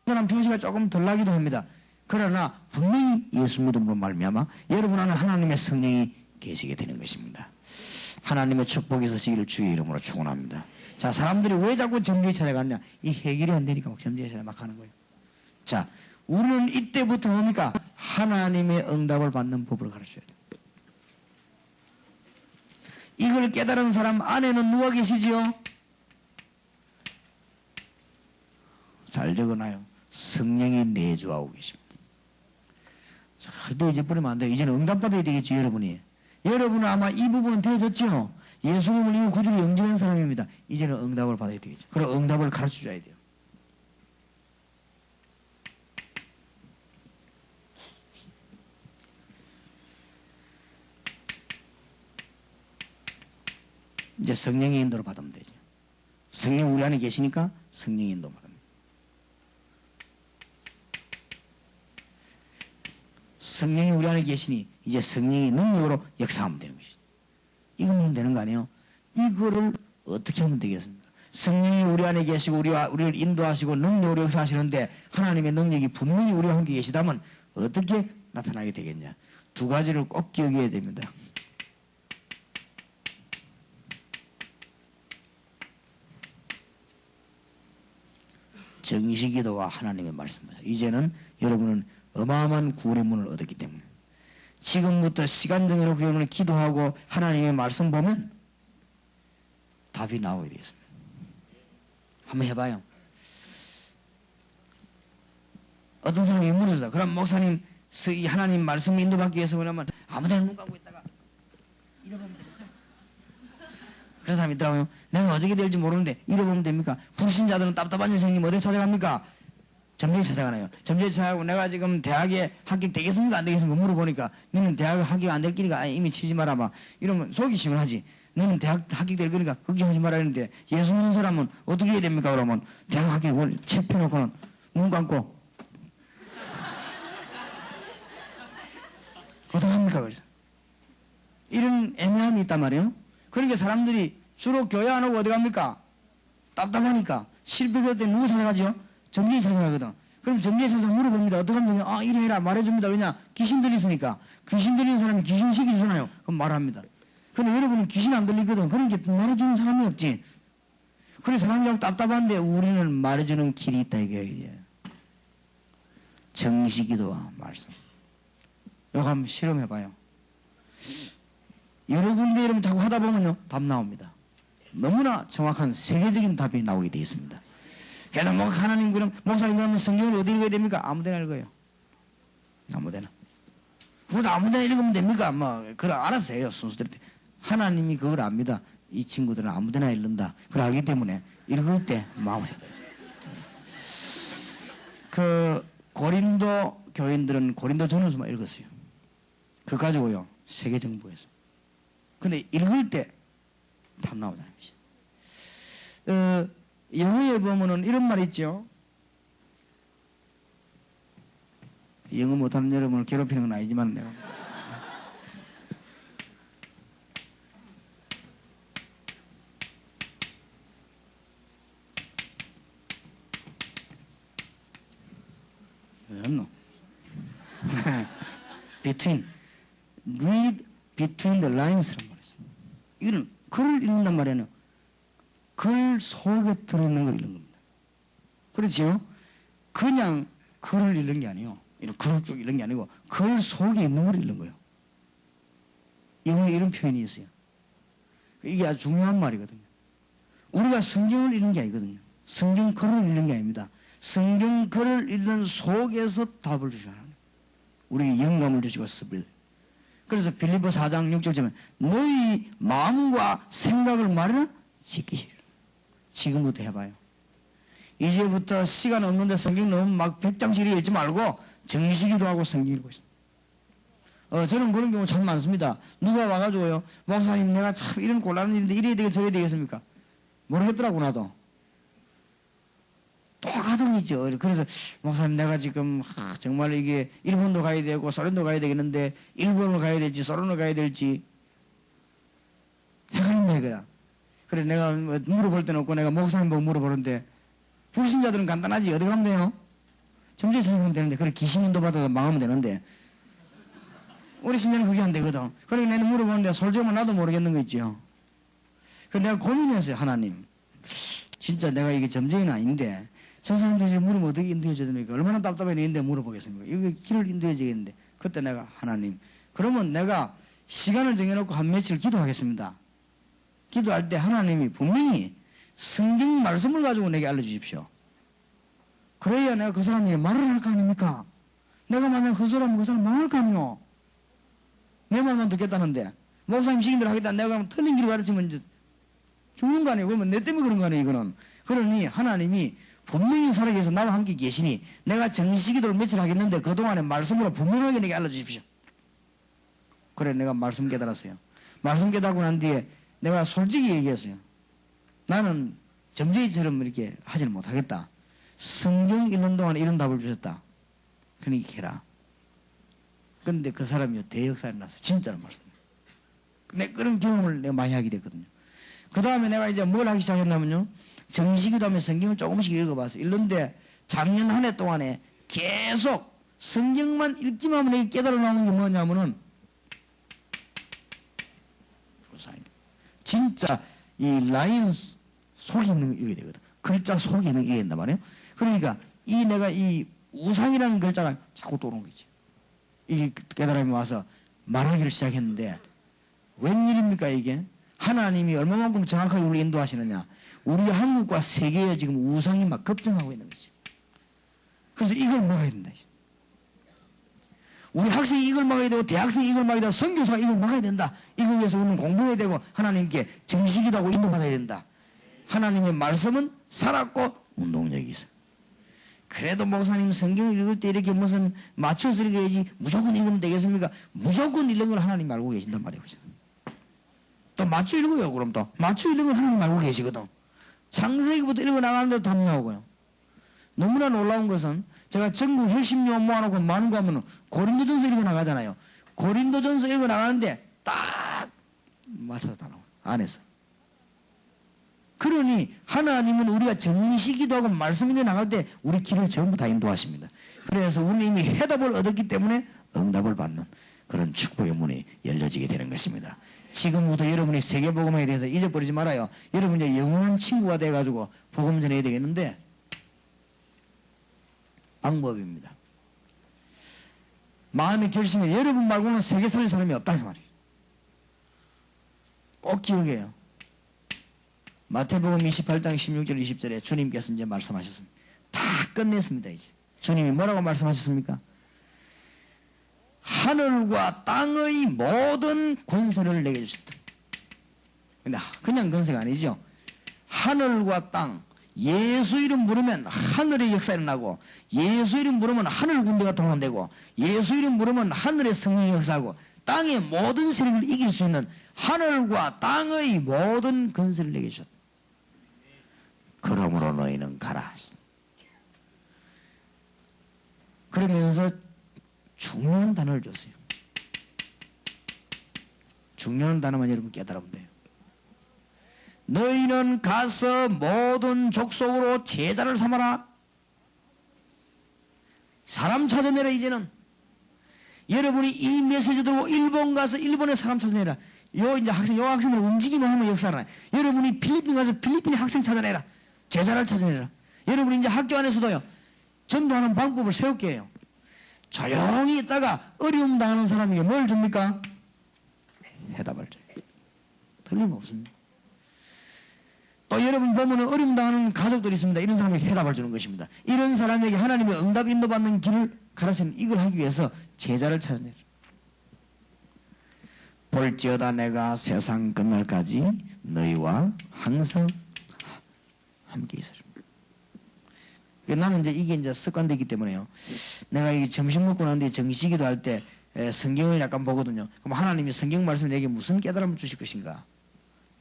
Speaker 2: 그 사람 표시가 조금 덜 나기도 합니다. 그러나 분명히 예수 믿음으로 말미암아 여러분 안에 하나님의 성령이 계시게 되는 것입니다. 하나님의 축복이 있으시기를 주의 이름으로 축원합니다. 자, 사람들이 왜 자꾸 점쟁이 찾아갔냐? 이 해결이 안 되니까 막 점쟁이 찾아 막 하는 거예요. 자, 우리는 이때부터 뭡니까? 하나님의 응답을 받는 법을 가르쳐야 돼요. 이걸 깨달은 사람 안에는 누가 계시지요? 잘 적어놔요. 성령이 내주하고 계십니다. 절대 잊어버리면 안 돼요. 이제는 응답받아야 되겠죠, 여러분이. 여러분은 아마 이 부분은 되어졌죠? 예수님을 이미 구주로 영접한 사람입니다. 이제는 응답을 받아야 되겠죠. 그럼 응답을 가르쳐줘야 돼요. 이제 성령의 인도를 받으면 되죠. 성령 우리 안에 계시니까 성령의 인도 받습니다. 성령이 우리 안에 계시니 이제 성령의 능력으로 역사하면 되는 것이죠. 이거면 되는 거 아니에요? 이거를 어떻게 하면 되겠습니까? 성령이 우리 안에 계시고 우리를 인도하시고 능력으로 역사하시는데 하나님의 능력이 분명히 우리와 함께 계시다면 어떻게 나타나게 되겠냐? 두 가지를 꼭 기억해야 됩니다. 정식기도와 하나님의 말씀입니다. 이제는 여러분은 어마어마한 구원의 문을 얻었기 때문에 지금부터 시간 정해놓고 여러분은 기도하고 하나님의 말씀 보면 답이 나오게 되겠습니다. 한번 해봐요. 어떤 사람이 물어서 그럼 목사님 하나님 말씀 인도받기 위해서 그러면 아무데나 눈 감고 있다가 잃어보면 됩니까? 그런 사람이 있더라고요. 내가 어떻게 될지 모르는데 잃어보면 됩니까? 불신자들은 답답한 일 생기면 어디 찾아갑니까? 점쟁이 찾아가나요? 점쟁이 찾아가고 내가 지금 대학에 합격되겠습니까? 안 되겠습니까? 물어보니까 너는 대학 합격 안 될 끼니까 이미 치지 마라 막 이러면 속이 시원하지. 너는 대학 합격될 거니까 걱정하지 마라 했는데 예수 믿는 사람은 어떻게 해야 됩니까? 그러면 대학 합격을 책 펴놓고는 눈 감고 어떡합니까? 그래서 이런 애매함이 있단 말이에요. 그러니까 사람들이 주로 교회 안 오고 어디 갑니까? 답답하니까 실패할 때 누구 찾아가죠? 점쟁이 찾아가거든. 그럼 점쟁이 찾아서 물어봅니다. 어떻게 하면 이래 해라 말해줍니다. 왜냐? 귀신들이 있으니까. 귀신 들리는 사람이 귀신 시키잖아요. 그럼 말합니다. 근데 여러분은 귀신 안 들리거든. 그러니까 말해주는 사람이 없지. 그래서 사람이 답답한데 우리는 말해주는 길이 있다 이게. 정식기도와 말씀. 이거 한번 실험해봐요. 여러 군데 여러분 자꾸 하다 보면요 답 나옵니다. 너무나 정확한 세계적인 답이 나오게 되어 있습니다. 그래서 하나님 그럼 목사님 그러면 성경을 어디 읽어야 됩니까? 아무데나 읽어요. 아무데나. 그것도 아무데나 읽으면 됩니까? 그걸 알아서 해요 순서대로. 하나님이 그걸 압니다. 이 친구들은 아무데나 읽는다. 그걸 알기 때문에 읽을 때 마음을 해봐요. 그 고린도 교인들은 고린도 전후서만 읽었어요. 그거 가지고요 세계 정복했어. 근데 읽을 때 답 나오잖아요. 영어에 보면은 이런 말 있죠. 영어 못하는 여러분을 괴롭히는 건 아니지만 내가 왜요? read between the lines라는 말이죠. 이거는 글을 읽는단 말이에요. 글 속에 들어있는 걸 읽는 겁니다. 그렇죠? 그냥 글을 읽는 게 아니에요. 이런 글을 쭉 읽는 게 아니고 글 속에 있는 걸 읽는 거예요. 영어에 이런 표현이 있어요. 이게 아주 중요한 말이거든요. 우리가 성경을 읽는 게 아니거든요. 성경 글을 읽는 게 아닙니다. 성경 글을 읽는 속에서 답을 주셔야 합니다. 우리에게 영감을 주시고 습을. 그래서 빌립보 4장 6절쯤에 너희 마음과 생각을 말이나 지키시라. 지금부터 해봐요. 이제부터 시간 없는데 성경 너무 막 100장씩 읽지 말고 정식기도 하고 성경 읽고 있어요. 저는 그런 경우 참 많습니다. 누가 와가지고요. 목사님 내가 참 이런 곤란한 일인데 이래야 되겠 저래야 되겠습니까? 모르겠더라고 나도. 똑같은이죠. 그래서 목사님 내가 지금 정말 이게 일본도 가야 되고 소련도 가야 되겠는데 일본을 가야 될지 소련을 가야 될지 헷갈린다 이거야. 그래 내가 물어볼 데는 없고 내가 목사님 보고 물어보는데 불신자들은 간단하지. 어디 가면 돼요? 점쟁이 찾아가면 되는데 그래 귀신인도 받아서 망하면 되는데 우리 신자는 그게 안 되거든. 그래 내가 물어보는데 솔직히 나도 모르겠는 거 있죠. 그래 내가 고민했어요. 하나님 진짜 내가 이게 점쟁이는 아닌데 저 사람들이 물으면 어떻게 인도해줘야 됩니까? 얼마나 답답해 있는데 물어보겠습니까? 이거 길을 인도해줘야겠는데 그때 내가 하나님 그러면 내가 시간을 정해놓고 한 며칠 기도하겠습니다. 기도할 때 하나님이 분명히 성경 말씀을 가지고 내게 알려주십시오. 그래야 내가 그 사람에게 말을 할 거 아닙니까? 내가 만약 그 사람 망할 거 아니요. 내 말만 듣겠다는데 목사님 시킨 대로 하겠다. 내가 그러면 틀린 길을 가르치면 이제 죽는 거 아니에요. 그러면 내 때문에 그런 거 아니에요. 이거는. 그러니 하나님이 분명히 살아계셔서 나와 함께 계시니 내가 정식기도를 며칠 하겠는데 그동안에 말씀으로 분명하게 내게 알려주십시오. 그래 내가 말씀 깨달았어요. 말씀 깨닫고 난 뒤에 내가 솔직히 얘기했어요. 나는 점쟁이처럼 이렇게 하지는 못하겠다. 성경 읽는 동안 이런 답을 주셨다. 그러니까 해라. 그런데 그 사람이 대역사에 나서 진짜로 말씀합니다. 내 그런 경험을 내가 많이 하게 됐거든요. 그 다음에 내가 이제 뭘 하기 시작했냐면요. 정식기도 하면 성경을 조금씩 읽어봤어요. 읽는데 작년 한 해 동안에 계속 성경만 읽기만 하면 내가 깨달아 나오는 게 뭐냐면은 진짜 이 라인 속에 있는 거 읽어야 되거든. 글자 속에 있는 거 읽어야 된단 말이에요. 그러니까 내가 이 우상이라는 글자가 자꾸 떠오르는 거지. 이 깨달음이 와서 말하기를 시작했는데 웬일입니까 이게? 하나님이 얼마만큼 정확하게 우리 인도하시느냐. 우리 한국과 세계에 지금 우상이 막 급증하고 있는 거지. 그래서 이걸 막아야 된다. 우리 학생이 이걸 막아야 되고 대학생이 이걸 막아야 되고 선교사가 이걸 막아야 된다. 이걸 위해서 우리는 공부해야 되고 하나님께 정식이도 하고 인도받아야 된다. 하나님의 말씀은 살았고 운동력이 있어. 그래도 목사님 성경을 읽을 때 이렇게 무슨 맞춰서 읽어야지 무조건 읽으면 되겠습니까? 무조건 읽는 걸 하나님 알고 계신단 말이에요. 또 맞춰 읽어요. 그럼 또 맞춰 읽는 걸 하나님 알고 계시거든. 창세기부터 읽어 나가는데도 답 나오고요. 너무나 놀라운 것은 제가 전국 핵심 요원 모아놓고 뭐 하는가 하면 고린도전서 읽어 나가잖아요. 고린도전서 읽어 나가는데 딱 맞춰서 다 나와요. 안에서. 그러니 하나님은 우리가 정식기도 하고 말씀 읽어 나갈 때 우리 길을 전부 다 인도하십니다. 그래서 우리는 이미 해답을 얻었기 때문에 응답을 받는 그런 축복의 문이 열려지게 되는 것입니다. 지금부터 여러분이 세계복음에 대해서 잊어버리지 말아요. 여러분 이제 영원한 친구가 돼가지고 복음 전해야 되겠는데 방법입니다. 마음의 결심에 여러분 말고는 세계 살릴 사람이 없다는 말이에요. 꼭 기억해요. 마태복음 28장 16절 20절에 주님께서 이제 말씀하셨습니다. 다 끝냈습니다. 이제 주님이 뭐라고 말씀하셨습니까? 하늘과 땅의 모든 권세를 내게 주셨다. 근데 그냥 권세가 아니죠. 하늘과 땅, 예수 이름 부르면 하늘의 역사 일어나고, 예수 이름 부르면 하늘 군대가 동원되고, 예수 이름 부르면 하늘의 성령이 역사하고, 땅의 모든 세력을 이길 수 있는 하늘과 땅의 모든 권세를 내게 주셨다. 그러므로 너희는 가라. 그러면서 중요한 단어를 줬어요. 중요한 단어만 여러분 깨달으면 돼요. 너희는 가서 모든 족속으로 제자를 삼아라. 사람 찾아내라. 이제는 여러분이 이 메시지 들고 일본 가서 일본에 사람 찾아내라. 요 학생들 움직이면 하면 역사라. 여러분이 필리핀 가서 필리핀에 학생 찾아내라. 제자를 찾아내라. 여러분이 이제 학교 안에서도요 전도하는 방법을 세울게 해요. 조용히 있다가 어려움 당하는 사람에게 뭘 줍니까? 해답을 줘요. 틀림없습니다. 또 여러분 보면 어려움 당하는 가족들이 있습니다. 이런 사람에게 해답을 주는 것입니다. 이런 사람에게 하나님의 응답 인도받는 길을 가르치는 이걸 하기 위해서 제자를 찾아내죠. 볼지어다 내가 세상 끝날까지 너희와 항상 함께 있으리라. 나는 이게 이제 습관되기 때문에요. 내가 이 점심 먹고 난 뒤에 정식기도 할 때 성경을 약간 보거든요. 그럼 하나님이 성경 말씀을 내게 무슨 깨달음을 주실 것인가?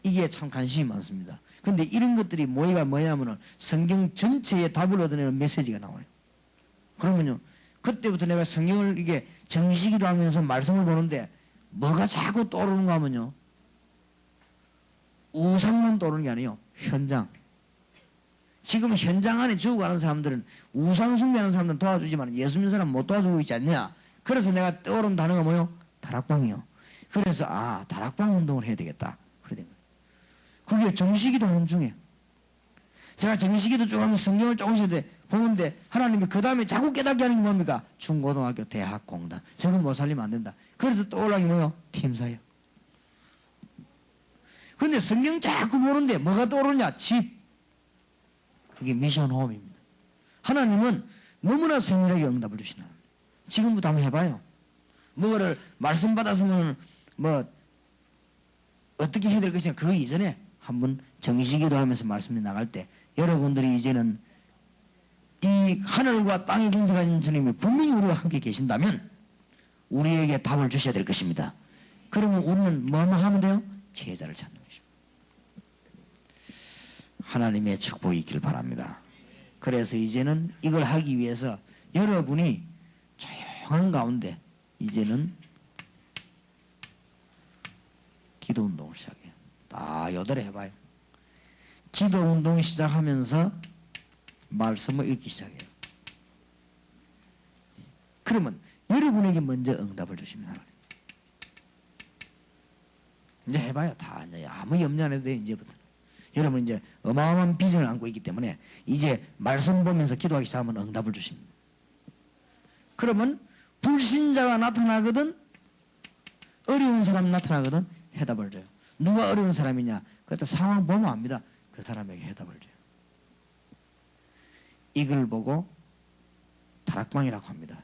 Speaker 2: 이게 참 관심이 많습니다. 근데 이런 것들이 뭐냐면은 성경 전체에 답을 얻어내는 메시지가 나와요. 그러면요, 그때부터 내가 성경을 이게 정식기도 하면서 말씀을 보는데 뭐가 자꾸 떠오르는가 하면요, 우상만 떠오르는 게 아니에요. 현장. 지금 현장 안에 죽어가는 사람들은 우상 숭배하는 사람들은 도와주지만 예수 믿는 사람은 못 도와주고 있지 않냐. 그래서 내가 떠오른 단어가 뭐요? 다락방이요. 그래서 다락방 운동을 해야 되겠다. 그래 된 거예요. 그게 정식기도 하는 중에 제가 정식기도 쭉 하면 성경을 조금씩 보는데 하나님이 그 다음에 자꾸 깨닫게 하는 게 뭡니까? 중고등학교, 대학, 공단. 저건 못 살리면 안 된다. 그래서 떠오르는 게 뭐요? 팀사역. 근데 성경 자꾸 보는데 뭐가 떠오르냐? 집. 그게 미션 홈입니다. 하나님은 너무나 세밀하게 응답을 주시나. 지금부터 한번 해봐요. 뭐를 말씀 받았으면 어떻게 해야 될 것인가. 그 이전에 한번 정식기도 하면서 말씀이 나갈 때 여러분들이 이제는 이 하늘과 땅의 근세가 가진 주님이 분명히 우리와 함께 계신다면 우리에게 답을 주셔야 될 것입니다. 그러면 우리는 뭐만 하면 돼요? 제자를 찾는 것입니다. 하나님의 축복이 있길 바랍니다. 그래서 이제는 이걸 하기 위해서 여러분이 조용한 가운데 이제는 기도 운동을 시작해요. 다 요대로 해봐요. 기도 운동을 시작하면서 말씀을 읽기 시작해요. 그러면 여러분에게 먼저 응답을 주십니다. 이제 해봐요. 다 이제 아무 염려 안 해도 돼요. 이제부터. 여러분 이제 어마어마한 비전을 안고 있기 때문에 이제 말씀 보면서 기도하기 시작하면 응답을 주십니다. 그러면 불신자가 나타나거든, 어려운 사람 나타나거든 해답을 줘요. 누가 어려운 사람이냐? 그때 상황 보면 압니다. 그 사람에게 해답을 줘요. 이걸 보고 다락방이라고 합니다.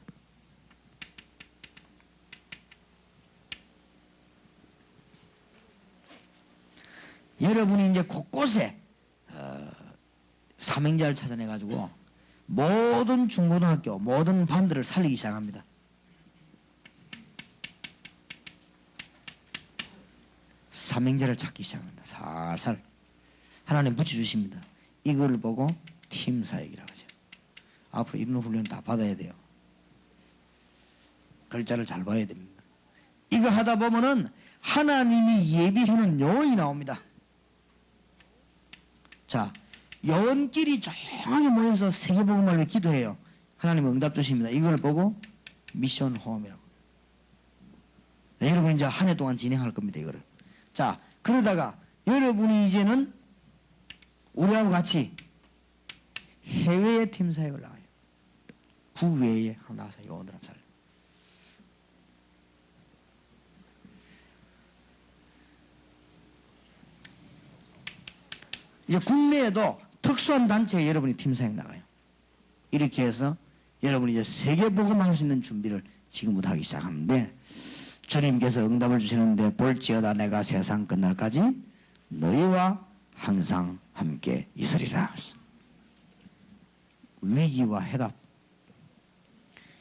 Speaker 2: 여러분이 이제 곳곳에 사명자를 찾아내가지고 모든 중고등학교, 모든 반들을 살리기 시작합니다. 사명자를 찾기 시작합니다. 살살 하나님 붙여주십니다. 이걸 보고 팀 사역이라고 하죠. 앞으로 이런 훈련 다 받아야 돼요. 글자를 잘 봐야 됩니다. 이거 하다 보면은 하나님이 예비해놓은 요원이 나옵니다. 자, 요원끼리 조용히 모여서 세계복음을 위해 기도해요. 하나님 응답 주십니다. 이걸 보고 미션 홈이라고. 네, 여러분 이제 한 해 동안 진행할 겁니다. 이거를. 자, 그러다가 여러분이 이제는 우리하고 같이 해외에 팀 사역을 나가요. 국외에 나가서 요원들 앞 살아요. 이제 국내에도 특수한 단체에 여러분이 팀 사역 나가요. 이렇게 해서 여러분이 이제 세계복음할 수 있는 준비를 지금부터 하기 시작하는데, 주님께서 응답을 주시는데 볼지어다 내가 세상 끝날까지 너희와 항상 함께 있으리라. 위기와 해답.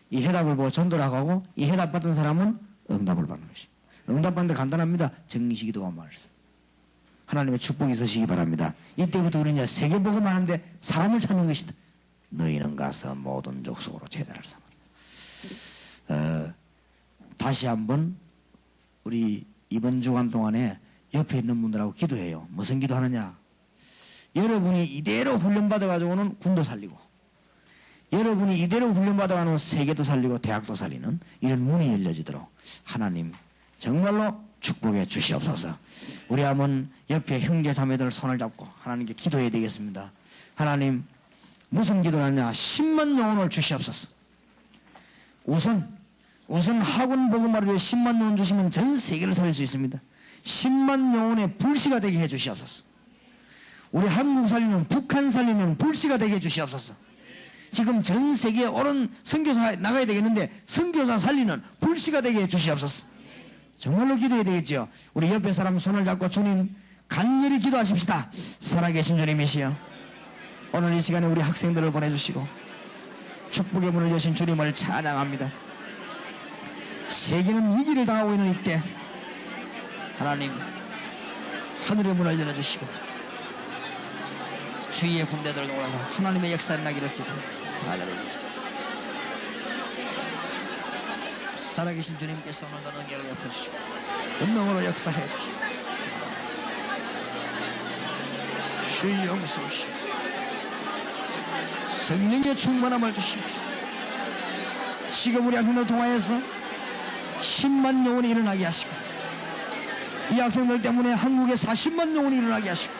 Speaker 2: 이 해답을 보고 전도를 하고 이 해답 받은 사람은 응답을 받는 것입니다. 응답 받는 데 간단합니다. 정식기도와 말씀. 하나님의 축복이 있으시기 바랍니다. 이때부터 우리는 이제 세계복음 하는데 사람을 찾는 것이다. 너희는 가서 모든 족속으로 제자를 삼으라. 다시 한번 우리 이번 주간 동안에 옆에 있는 분들하고 기도해요. 무슨 기도하느냐? 여러분이 이대로 훈련받아가지고는 군도 살리고, 여러분이 이대로 훈련받아가는 세계도 살리고 대학도 살리는 이런 문이 열려지도록 하나님 정말로 축복해 주시옵소서. 우리 한번 옆에 형제 자매들 손을 잡고 하나님께 기도해야 되겠습니다. 하나님, 무슨 기도를 하냐? 10만 영혼을 주시옵소서. 우선 학원 복음화를 위해 10만 영혼 주시면 전 세계를 살릴 수 있습니다. 10만 영혼의 불씨가 되게 해 주시옵소서. 우리 한국 살리는, 북한 살리는 불씨가 되게 해 주시옵소서. 지금 전 세계에 옳은 선교사 나가야 되겠는데 선교사 살리는 불씨가 되게 해 주시옵소서. 정말로 기도해야 되겠죠. 우리 옆에 사람 손을 잡고 주님 간절히 기도하십시다. 살아계신 주님이시여, 오늘 이 시간에 우리 학생들을 보내주시고 축복의 문을 여신 주님을 찬양합니다. 세계는 위기를 당하고 있는 이때 하나님 하늘의 문을 열어주시고 주위의 군대들을 올라가 하나님의 역사를 나기를 기도합니다. 할렐루야. 살아계신 주님께서 오늘도 능력을 엎어주시고 권능으로 역사해 주시고 주의 용서 주시고 성령의 충만함을 주십시오. 지금 우리 학생들 통하여서 10만 영혼이 일어나게 하시고 이 학생들 때문에 한국에 40만 영혼이 일어나게 하시고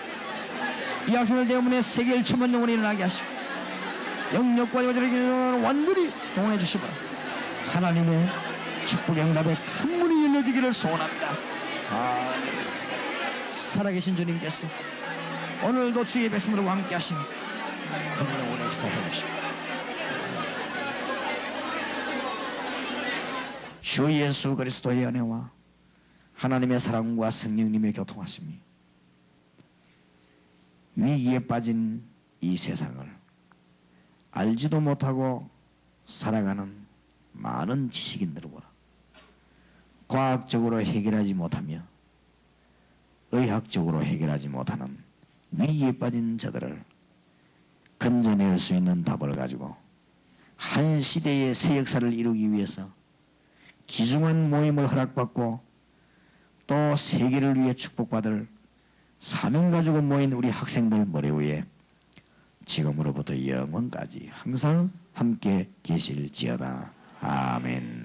Speaker 2: 이 학생들 때문에 세계 1천만 영혼이 일어나게 하시고 영역과 요절을 완전히 동원해 주시고 하나님의 축복의 응답에 큰 문이 열려지기를 소원합니다. 살아계신 주님께서 오늘도 주의 백성들과 함께 하시니 성령으로 역사해 주시고 주 예수 그리스도의 은혜와 하나님의 사랑과 성령님의 교통하심이 위기에 빠진 이 세상을 알지도 못하고 살아가는 많은 지식인들과 과학적으로 해결하지 못하며 의학적으로 해결하지 못하는 위기에 빠진 저들을 건져낼 수 있는 답을 가지고 한 시대의 새 역사를 이루기 위해서
Speaker 1: 귀중한 모임을 허락받고 또 세계를 위해 축복받을 사명 가지고 모인 우리 학생들 머리 위에 지금으로부터 영원까지 항상 함께 계실지어다. 아멘.